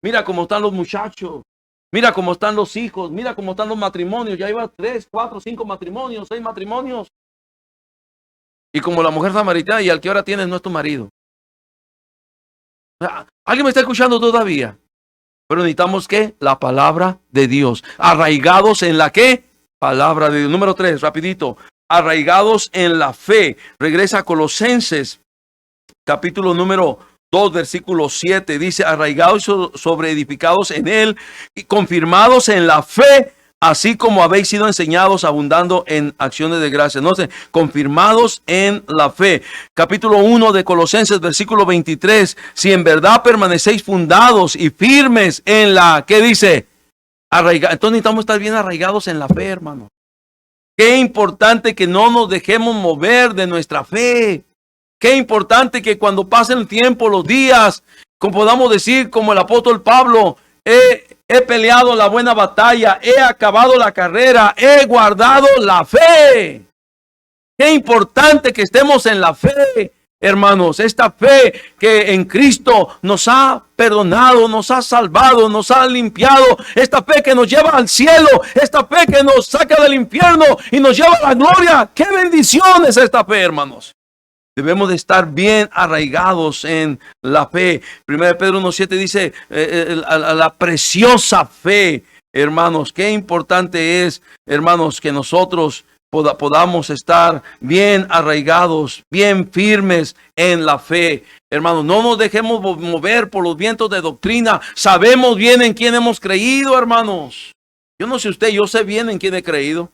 S1: Mira cómo están los muchachos. Mira cómo están los hijos. Mira cómo están los matrimonios. Ya iba 3, 4, 5 matrimonios, 6 matrimonios. Y como la mujer samaritana, y al que ahora tienes no es tu marido. ¿Alguien me está escuchando todavía? Pero necesitamos ¿qué? La palabra de Dios. Arraigados en la ¿qué? Palabra de Dios. Número 3, rapidito. Arraigados en la fe. Regresa a Colosenses, capítulo número 2, versículo 7. Dice, arraigados sobre edificados en él y confirmados en la fe, así como habéis sido enseñados, abundando en acciones de gracia. No sé, confirmados en la fe. Capítulo 1 de Colosenses, versículo 23. Si en verdad permanecéis fundados y firmes en la, ¿qué dice? Arraigados. Entonces necesitamos estar bien arraigados en la fe, hermano. Qué importante que no nos dejemos mover de nuestra fe. Qué importante que cuando pasen el tiempo, los días, como podamos decir, como el apóstol Pablo, he peleado la buena batalla, he acabado la carrera, he guardado la fe. Qué importante que estemos en la fe, hermanos. Esta fe que en Cristo nos ha perdonado, nos ha salvado, nos ha limpiado. Esta fe que nos lleva al cielo, esta fe que nos saca del infierno y nos lleva a la gloria. Qué bendición es esta fe, hermanos. Debemos de estar bien arraigados en la fe. 1 Pedro 1:7 dice, la preciosa fe, hermanos. Qué importante es, hermanos, que nosotros podamos estar bien arraigados, bien firmes en la fe. Hermanos, no nos dejemos mover por los vientos de doctrina. Sabemos bien en quién hemos creído, hermanos. Yo no sé usted, yo sé bien en quién he creído.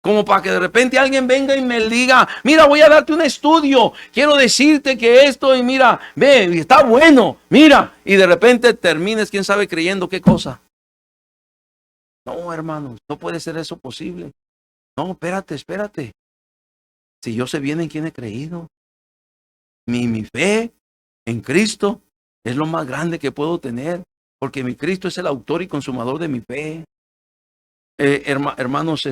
S1: Como para que de repente alguien venga y me diga, mira, voy a darte un estudio, quiero decirte que esto, y mira, ve, está bueno, mira, y de repente termines, quién sabe, creyendo qué cosa. No, hermanos, no puede ser eso posible. No, espérate. Si yo sé bien en quién he creído, mi fe en Cristo es lo más grande que puedo tener, porque mi Cristo es el autor y consumador de mi fe. Hermanos,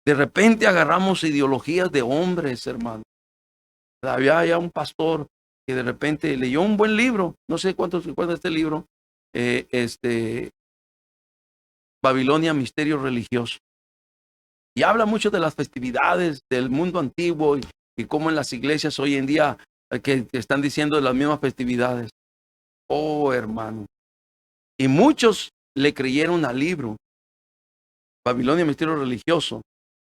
S1: de repente agarramos ideologías de hombres, hermanos. Había un pastor que de repente leyó un buen libro, no sé cuántos recuerdan este libro, Babilonia, Misterio Religioso. Y habla mucho de las festividades del mundo antiguo y cómo en las iglesias hoy en día que están diciendo de las mismas festividades. Oh, hermano. Y muchos le creyeron al libro, Babilonia, Misterio Religioso.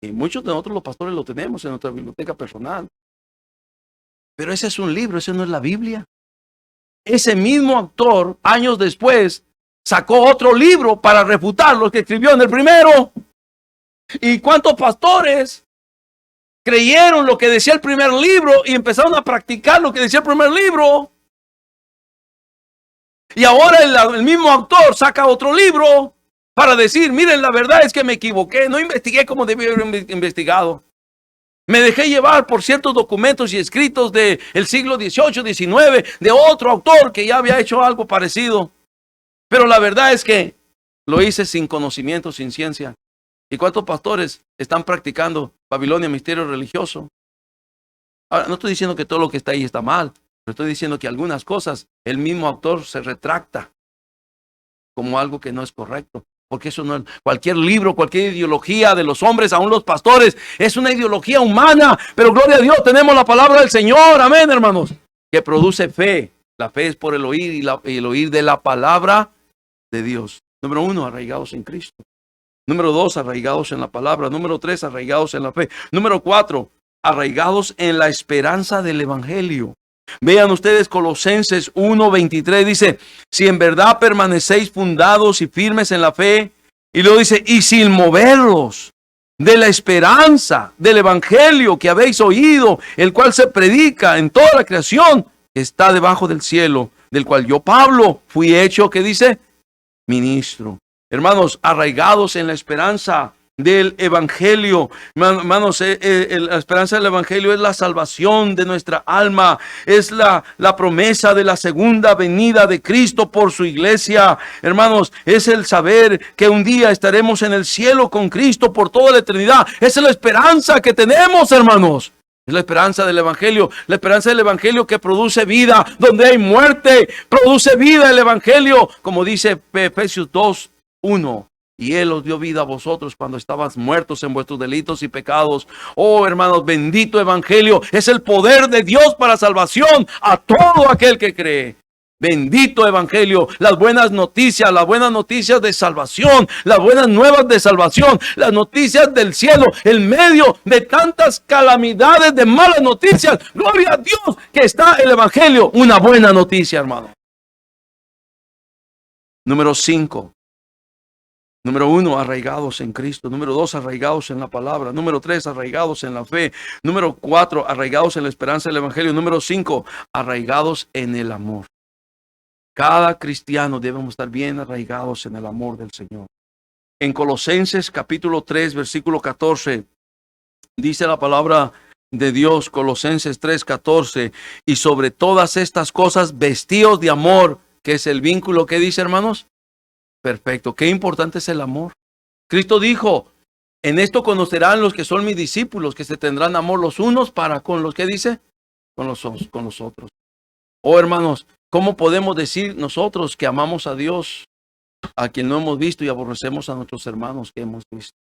S1: Y muchos de nosotros los pastores lo tenemos en nuestra biblioteca personal. Pero ese es un libro, ese no es la Biblia. Ese mismo autor, años después, sacó otro libro para refutar lo que escribió en el primero. ¿Y cuántos pastores creyeron lo que decía el primer libro y empezaron a practicar lo que decía el primer libro? Y ahora el mismo autor saca otro libro para decir, miren, la verdad es que me equivoqué, no investigué como debía haber investigado. Me dejé llevar por ciertos documentos y escritos del siglo XVIII, XIX, de otro autor que ya había hecho algo parecido. Pero la verdad es que lo hice sin conocimiento, sin ciencia. ¿Y cuántos pastores están practicando Babilonia, Misterio Religioso? Ahora, no estoy diciendo que todo lo que está ahí está mal, pero estoy diciendo que algunas cosas el mismo autor se retracta como algo que no es correcto. Porque eso no es cualquier libro, cualquier ideología de los hombres, aún los pastores, es una ideología humana. Pero gloria a Dios, tenemos la palabra del Señor, amén, hermanos, que produce fe. La fe es por el oír y el oír de la palabra de Dios. Número 1, arraigados en Cristo. Número 2, arraigados en la palabra. Número 3, arraigados en la fe. Número 4, arraigados en la esperanza del evangelio. Vean ustedes Colosenses 1:23, dice, si en verdad permanecéis fundados y firmes en la fe, y luego dice, y sin moverlos de la esperanza del evangelio que habéis oído, el cual se predica en toda la creación, que está debajo del cielo, del cual yo, Pablo, fui hecho, ¿qué dice? Ministro. Hermanos, arraigados en la esperanza del evangelio. Hermanos, la esperanza del evangelio es la salvación de nuestra alma, es la promesa de la segunda venida de Cristo por su iglesia. Hermanos, es el saber que un día estaremos en el cielo con Cristo por toda la eternidad. Esa es la esperanza que tenemos, hermanos. Es la esperanza del evangelio, la esperanza del evangelio que produce vida. Donde hay muerte, produce vida el evangelio, como dice Efesios 2:1. Y Él os dio vida a vosotros cuando estabas muertos en vuestros delitos y pecados. Oh, hermanos, bendito evangelio. Es el poder de Dios para salvación a todo aquel que cree. Bendito evangelio. Las buenas noticias de salvación. Las buenas nuevas de salvación. Las noticias del cielo. En medio de tantas calamidades, de malas noticias. Gloria a Dios que está el evangelio. Una buena noticia, hermano. Número 5. Número 1, arraigados en Cristo. Número 2, arraigados en la palabra. Número 3, arraigados en la fe. Número 4, arraigados en la esperanza del evangelio. Número 5, arraigados en el amor. Cada cristiano debemos estar bien arraigados en el amor del Señor. En Colosenses capítulo 3, versículo 14, dice la palabra de Dios, Colosenses 3:14, y sobre todas estas cosas vestíos de amor, que es el vínculo que dice, hermanos. Perfecto. Qué importante es el amor. Cristo dijo, en esto conocerán los que son mis discípulos, que se tendrán amor los unos para con los que dice, con los otros. Oh, hermanos, ¿cómo podemos decir nosotros que amamos a Dios, a quien no hemos visto, y aborrecemos a nuestros hermanos que hemos visto?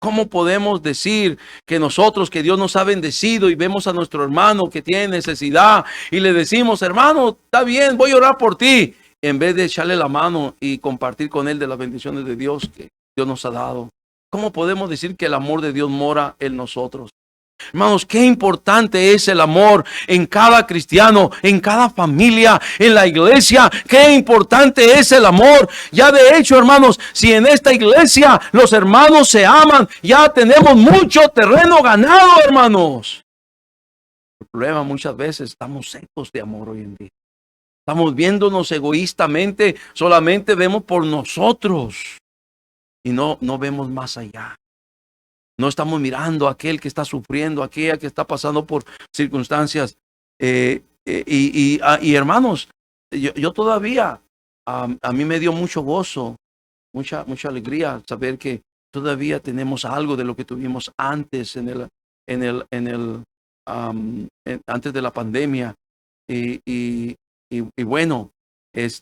S1: ¿Cómo podemos decir que nosotros, que Dios nos ha bendecido y vemos a nuestro hermano que tiene necesidad y le decimos, hermano, está bien, voy a orar por ti, en vez de echarle la mano y compartir con él de las bendiciones de Dios que Dios nos ha dado? ¿Cómo podemos decir que el amor de Dios mora en nosotros? Hermanos, qué importante es el amor en cada cristiano, en cada familia, en la iglesia. Qué importante es el amor. Ya de hecho, hermanos, si en esta iglesia los hermanos se aman, ya tenemos mucho terreno ganado, hermanos. El problema muchas veces estamos secos de amor hoy en día. Estamos viéndonos egoístamente, solamente vemos por nosotros y no vemos más allá. No estamos mirando a aquel que está sufriendo, a aquella que está pasando por circunstancias. Y hermanos, yo todavía, a mí me dio mucho gozo, mucha alegría saber que todavía tenemos algo de lo que tuvimos antes antes de la pandemia. Y bueno,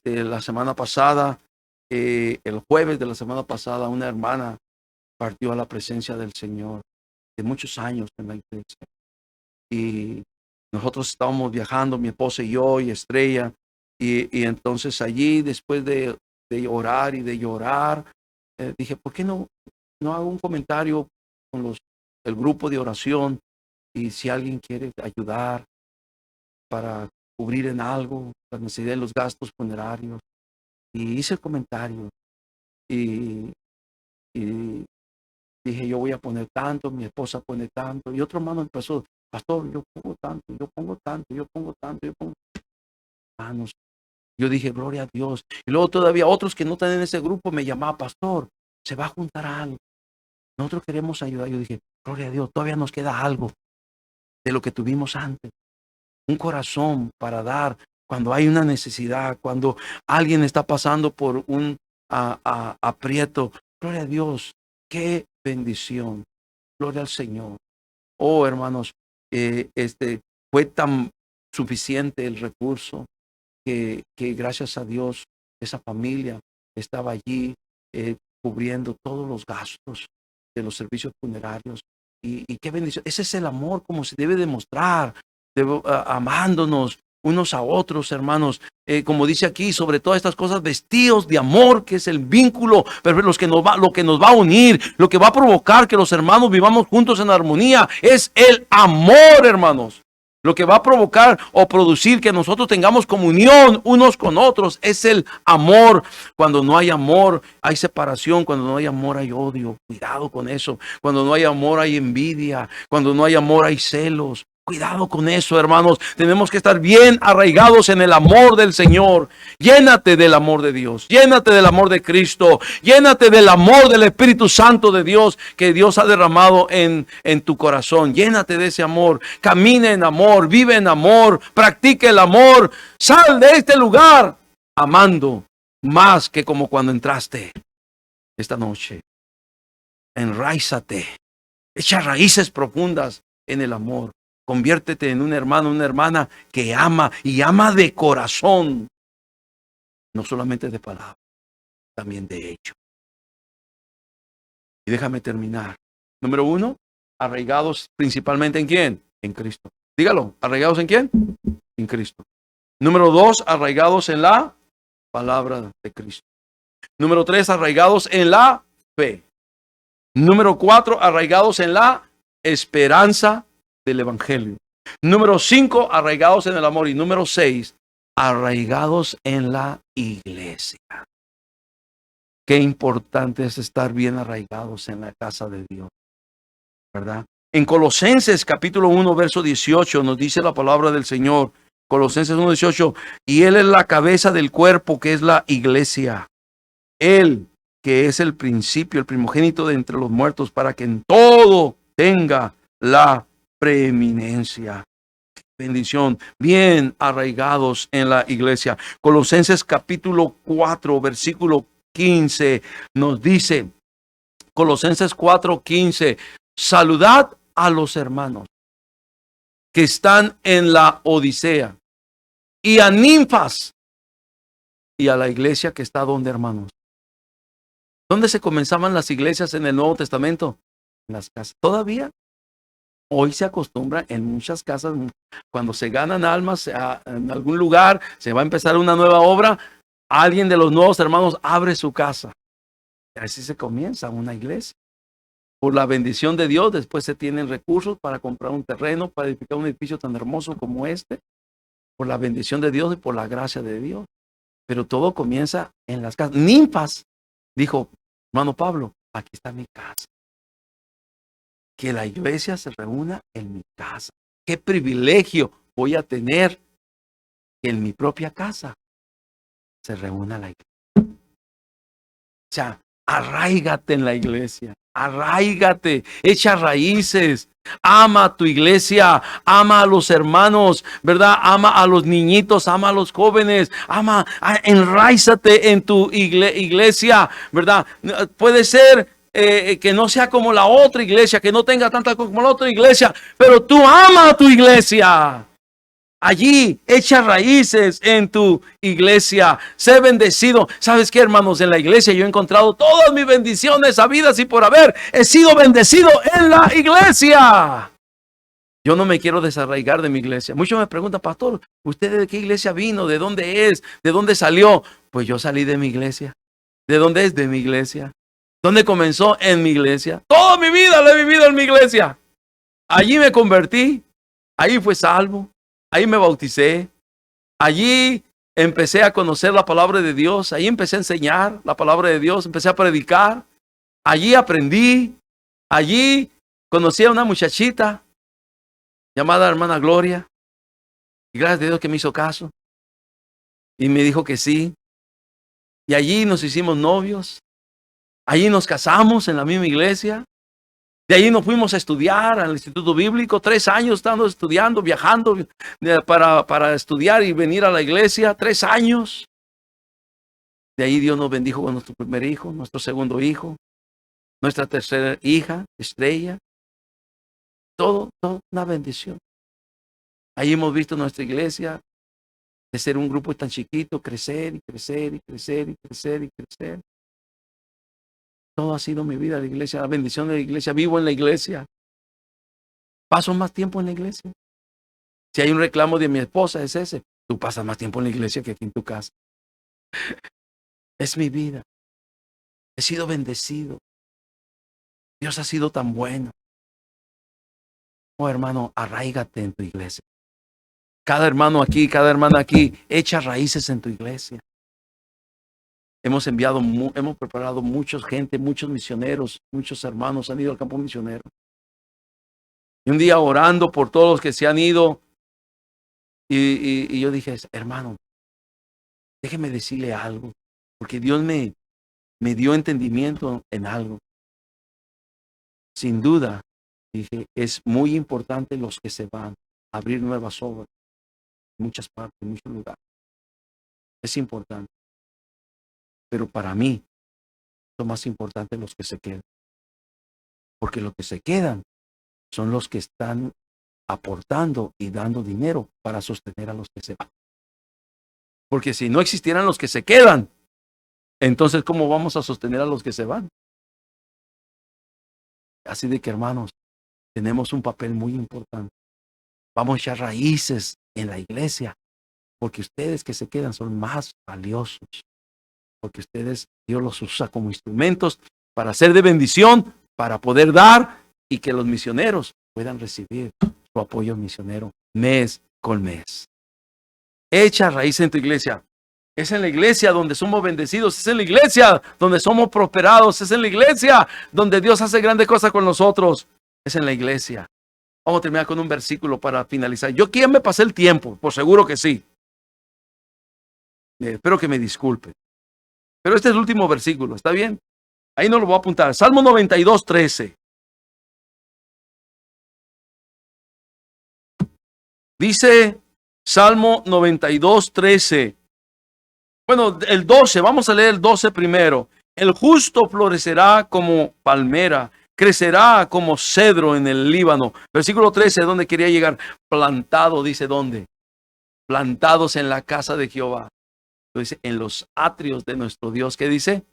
S1: la semana pasada, el jueves de la semana pasada, una hermana partió a la presencia del Señor de muchos años en la iglesia. Y nosotros estábamos viajando, mi esposa y yo y Estrella, y entonces allí, después de orar y de llorar, dije, ¿por qué no hago un comentario con el grupo de oración? Y si alguien quiere ayudar para cubrir en algo la necesidad de los gastos funerarios. Y hice el comentario y dije, yo voy a poner tanto, mi esposa pone tanto. Y otro hermano empezó, pastor, yo pongo tanto, yo pongo tanto, yo pongo tanto, yo pongo. Hermanos, yo dije, gloria a Dios. Y luego todavía otros que no están en ese grupo me llamaban, pastor, se va a juntar algo. Nosotros queremos ayudar. Yo dije, gloria a Dios, todavía nos queda algo de lo que tuvimos antes. Un corazón para dar cuando hay una necesidad, cuando alguien está pasando por un aprieto. Gloria a Dios, qué bendición. Gloria al Señor. Oh, hermanos, fue tan suficiente el recurso que gracias a Dios esa familia estaba allí cubriendo todos los gastos de los servicios funerarios. Y qué bendición. Ese es el amor como se debe demostrar, amándonos unos a otros, hermanos. Como dice aquí, sobre todas estas cosas, vestidos de amor, que es el vínculo, pero lo que nos va a unir, lo que va a provocar que los hermanos vivamos juntos en armonía, es el amor, hermanos. Lo que va a provocar o producir que nosotros tengamos comunión unos con otros es el amor. Cuando no hay amor, hay separación. Cuando no hay amor, hay odio. Cuidado con eso. Cuando no hay amor, hay envidia. Cuando no hay amor, hay celos. Cuidado con eso, hermanos. Tenemos que estar bien arraigados en el amor del Señor. Llénate del amor de Dios. Llénate del amor de Cristo. Llénate del amor del Espíritu Santo de Dios que Dios ha derramado en tu corazón. Llénate de ese amor. Camina en amor. Vive en amor. Practica el amor. Sal de este lugar amando más que como cuando entraste esta noche. Enraízate. Echa raíces profundas en el amor. Conviértete en un hermano, una hermana que ama y ama de corazón. No solamente de palabra, también de hecho. Y déjame terminar. Número 1, arraigados principalmente ¿en quién? En Cristo. Dígalo, ¿arraigados en quién? En Cristo. Número 2, arraigados en la palabra de Cristo. Número 3, arraigados en la fe. Número 4, arraigados en la esperanza del evangelio. Número 5, arraigados en el amor. Y número 6, arraigados en la iglesia. Qué importante es estar bien arraigados en la casa de Dios, ¿verdad? En Colosenses capítulo 1, verso 18 nos dice la palabra del Señor. Colosenses 1, 18. Y Él es la cabeza del cuerpo, que es la iglesia. Él, que es el principio, el primogénito de entre los muertos, para que en todo tenga la preeminencia. Bendición, bien arraigados en la iglesia. Colosenses capítulo 4, versículo 15 nos dice, Colosenses 4, 15, saludad a los hermanos que están en la Odisea y a Ninfas y a la iglesia que está donde, hermanos. ¿Dónde se comenzaban las iglesias en el Nuevo Testamento? En las casas. Todavía hoy se acostumbra en muchas casas, cuando se ganan almas en algún lugar, se va a empezar una nueva obra, alguien de los nuevos hermanos abre su casa. Así se comienza una iglesia. Por la bendición de Dios, después se tienen recursos para comprar un terreno, para edificar un edificio tan hermoso como este, por la bendición de Dios y por la gracia de Dios. Pero todo comienza en las casas. Ninfas dijo, hermano Pablo, aquí está mi casa. Que la iglesia se reúna en mi casa. Qué privilegio voy a tener que en mi propia casa se reúna la iglesia. O sea, arráigate en la iglesia, arráigate, echa raíces, ama a tu iglesia, ama a los hermanos, ¿verdad? Ama a los niñitos, ama a los jóvenes, enraízate en tu iglesia, ¿verdad? Puede ser que no sea como la otra iglesia, que no tenga tanta como la otra iglesia, pero tú ama a tu iglesia. Allí echa raíces en tu iglesia. Sé bendecido. ¿Sabes qué, hermanos? En la iglesia yo he encontrado todas mis bendiciones habidas y por haber. He sido bendecido en la iglesia. Yo no me quiero desarraigar de mi iglesia. Muchos me preguntan, pastor, ¿usted de qué iglesia vino? ¿De dónde es? ¿De dónde salió? Pues yo salí de mi iglesia. ¿De dónde es? De mi iglesia. ¿Dónde comenzó? En mi iglesia. Toda mi vida la he vivido en mi iglesia. Allí me convertí. Ahí fue salvo. Ahí me bauticé. Allí empecé a conocer la palabra de Dios. Ahí empecé a enseñar la palabra de Dios. Empecé a predicar. Allí aprendí. Allí conocí a una muchachita llamada hermana Gloria. Y gracias a Dios que me hizo caso. Y me dijo que sí. Y allí nos hicimos novios. Allí nos casamos en la misma iglesia. De ahí nos fuimos a estudiar al Instituto Bíblico, 3 años estando estudiando, viajando para estudiar y venir a la iglesia, 3 años. De ahí Dios nos bendijo con nuestro primer hijo, nuestro segundo hijo, nuestra tercera hija, Estrella. Todo una bendición. Ahí hemos visto nuestra iglesia de ser un grupo tan chiquito, crecer y crecer y crecer y crecer y crecer. Todo ha sido mi vida, la iglesia, la bendición de la iglesia. Vivo en la iglesia. Paso más tiempo en la iglesia. Si hay un reclamo de mi esposa, es ese. Tú pasas más tiempo en la iglesia que aquí en tu casa. Es mi vida. He sido bendecido. Dios ha sido tan bueno. Oh, hermano, arráigate en tu iglesia. Cada hermano aquí, cada hermana aquí, echa raíces en tu iglesia. Hemos enviado, hemos preparado mucha gente, muchos misioneros, muchos hermanos han ido al campo misionero. Y un día orando por todos los que se han ido, y yo dije, hermano, déjeme decirle algo, porque Dios me dio entendimiento en algo. Sin duda, dije, es muy importante los que se van a abrir nuevas obras en muchas partes, en muchos lugares. Es importante. Pero para mí, son más importantes los que se quedan. Porque los que se quedan son los que están aportando y dando dinero para sostener a los que se van. Porque si no existieran los que se quedan, entonces ¿cómo vamos a sostener a los que se van? Así de que, hermanos, tenemos un papel muy importante. Vamos a echar raíces en la iglesia, porque ustedes que se quedan son más valiosos, porque ustedes, Dios los usa como instrumentos para ser de bendición, para poder dar y que los misioneros puedan recibir su apoyo misionero mes con mes. Echa raíz en tu iglesia. Es en la iglesia donde somos bendecidos, es en la iglesia donde somos prosperados, es en la iglesia donde Dios hace grandes cosas con nosotros, es en la iglesia. Vamos a terminar con un versículo para finalizar. Yo aquí ya me pasé el tiempo, por seguro que sí. Espero que me disculpen. Pero este es el último versículo, ¿está bien? Ahí no lo voy a apuntar. Salmo 92, 13. Dice Salmo 92, 13. Bueno, el 12, vamos a leer el 12 primero. El justo florecerá como palmera, crecerá como cedro en el Líbano. Versículo 13, ¿dónde quería llegar? Plantado, dice, ¿dónde? Plantados en la casa de Jehová. Dice, en los atrios de nuestro Dios. ¿Qué dice?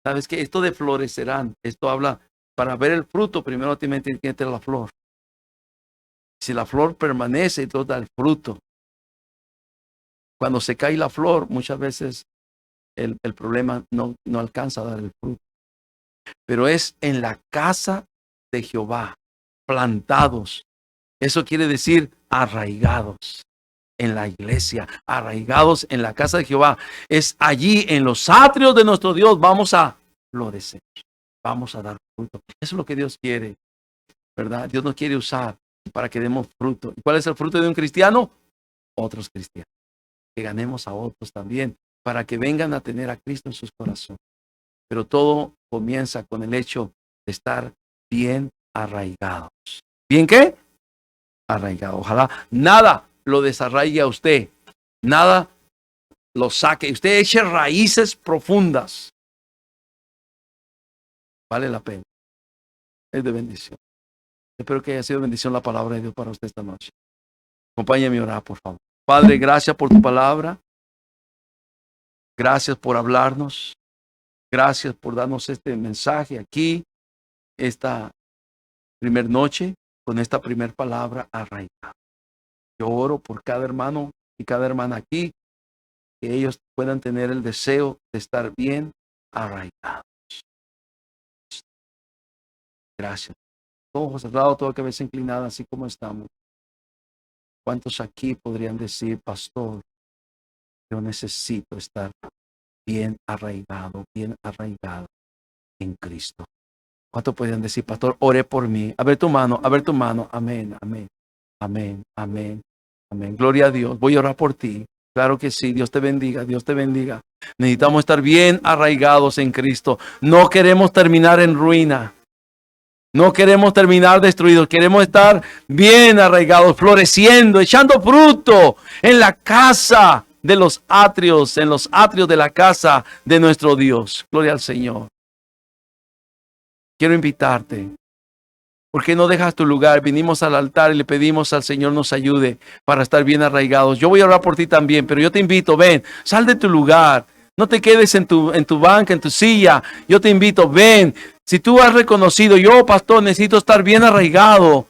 S1: ¿Sabes qué? Esto de florecerán, esto habla, para ver el fruto, primero tiene que tener la flor. Si la flor permanece, entonces da el fruto. Cuando se cae la flor, muchas veces el problema no alcanza a dar el fruto. pero es en la casa de Jehová, plantados. Eso quiere decir arraigados en la iglesia, arraigados en la casa de Jehová. Es allí en los atrios de nuestro Dios vamos a florecer, vamos a dar fruto. Eso es lo que Dios quiere, ¿verdad? Dios nos quiere usar para que demos fruto. ¿Y cuál es el fruto de un cristiano? Otros cristianos. Que ganemos a otros también, para que vengan a tener a Cristo en sus corazones. Pero todo comienza con el hecho de estar bien arraigados. ¿Bien qué? Arraigado. Ojalá nada lo desarraigue a usted, nada lo saque. Usted eche raíces profundas. Vale la pena. Es de bendición. Espero que haya sido bendición la palabra de Dios para usted esta noche. Acompáñame a orar, por favor. Padre, gracias por tu palabra. Gracias por hablarnos. Gracias por darnos este mensaje aquí, esta primer noche, con esta primer palabra arraigada. Yo oro por cada hermano y cada hermana aquí, que ellos puedan tener el deseo de estar bien arraigados. Gracias. Todo ojos cerrados, toda cabeza inclinada, así como estamos. ¿Cuántos aquí podrían decir, pastor, yo necesito estar bien arraigado en Cristo? ¿Cuántos podrían decir, pastor, ore por mí? A ver tu mano, a ver tu mano. Amén, amén, amén, amén, amén. Gloria a Dios. Voy a orar por ti. Claro que sí. Dios te bendiga, Dios te bendiga. Necesitamos estar bien arraigados en Cristo. No queremos terminar en ruina. No queremos terminar destruidos. Queremos estar bien arraigados, floreciendo, echando fruto en la casa de los atrios, en los atrios de la casa de nuestro Dios. Gloria al Señor. Quiero invitarte. ¿Por qué no dejas tu lugar? Vinimos al altar y le pedimos al Señor nos ayude para estar bien arraigados. Yo voy a orar por ti también, pero yo te invito, ven, sal de tu lugar. No te quedes en tu banca, en tu silla. Yo te invito, ven. Si tú has reconocido, yo, pastor, necesito estar bien arraigado.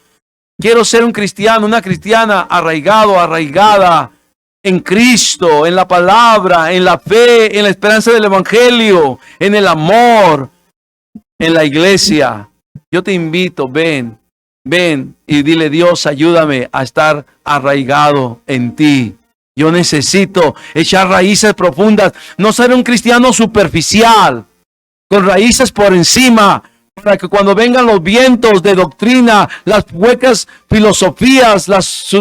S1: Quiero ser un cristiano, una cristiana arraigado, arraigada en Cristo, en la palabra, en la fe, en la esperanza del evangelio, en el amor, en la iglesia. Yo te invito, ven y dile, Dios, ayúdame a estar arraigado en ti. Yo necesito echar raíces profundas, no ser un cristiano superficial, con raíces por encima, para que cuando vengan los vientos de doctrina, las huecas filosofías, las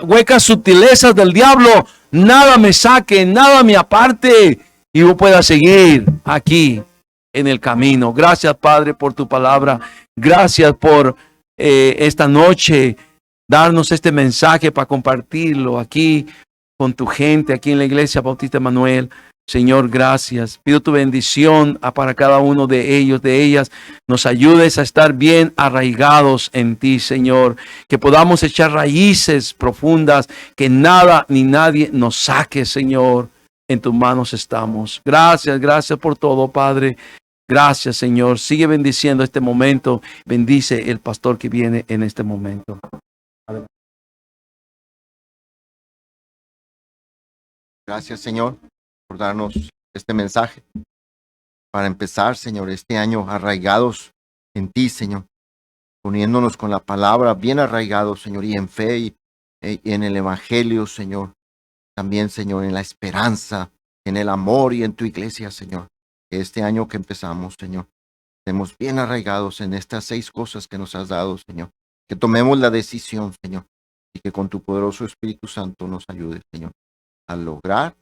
S1: huecas sutilezas del diablo, nada me saque, nada me aparte, y yo pueda seguir aquí en el camino. Gracias, Padre, por tu palabra. Gracias por esta noche darnos este mensaje para compartirlo aquí con tu gente, aquí en la Iglesia Bautista Emanuel. Señor, gracias. Pido tu bendición para cada uno de ellos, de ellas. Nos ayudes a estar bien arraigados en ti, Señor. Que podamos echar raíces profundas, que nada ni nadie nos saque, Señor. En tus manos estamos. Gracias, gracias por todo, Padre. Gracias, Señor. Sigue bendiciendo este momento. Bendice el pastor que viene en este momento. Adelante.
S2: Gracias, Señor, por darnos este mensaje. Para empezar, Señor, este año arraigados en ti, Señor. Poniéndonos con la palabra bien arraigados, Señor, y en fe y en el evangelio, Señor. También, Señor, en la esperanza, en el amor y en tu iglesia, Señor. Este año que empezamos, Señor, estemos bien arraigados en estas 6 cosas que nos has dado, Señor. Que tomemos la decisión, Señor, y que con tu poderoso Espíritu Santo nos ayudes, Señor, a lograr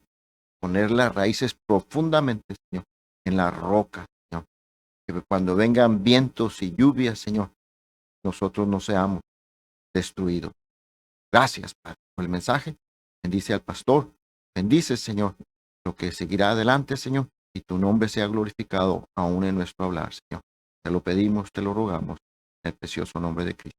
S2: poner las raíces profundamente, Señor, en la roca, Señor. Que cuando vengan vientos y lluvias, Señor, nosotros no seamos destruidos. Gracias, Padre, por el mensaje. Bendice al pastor. Bendice, Señor, lo que seguirá adelante, Señor, y tu nombre sea glorificado aún en nuestro hablar, Señor. Te lo pedimos, te lo rogamos, en el precioso nombre de Cristo.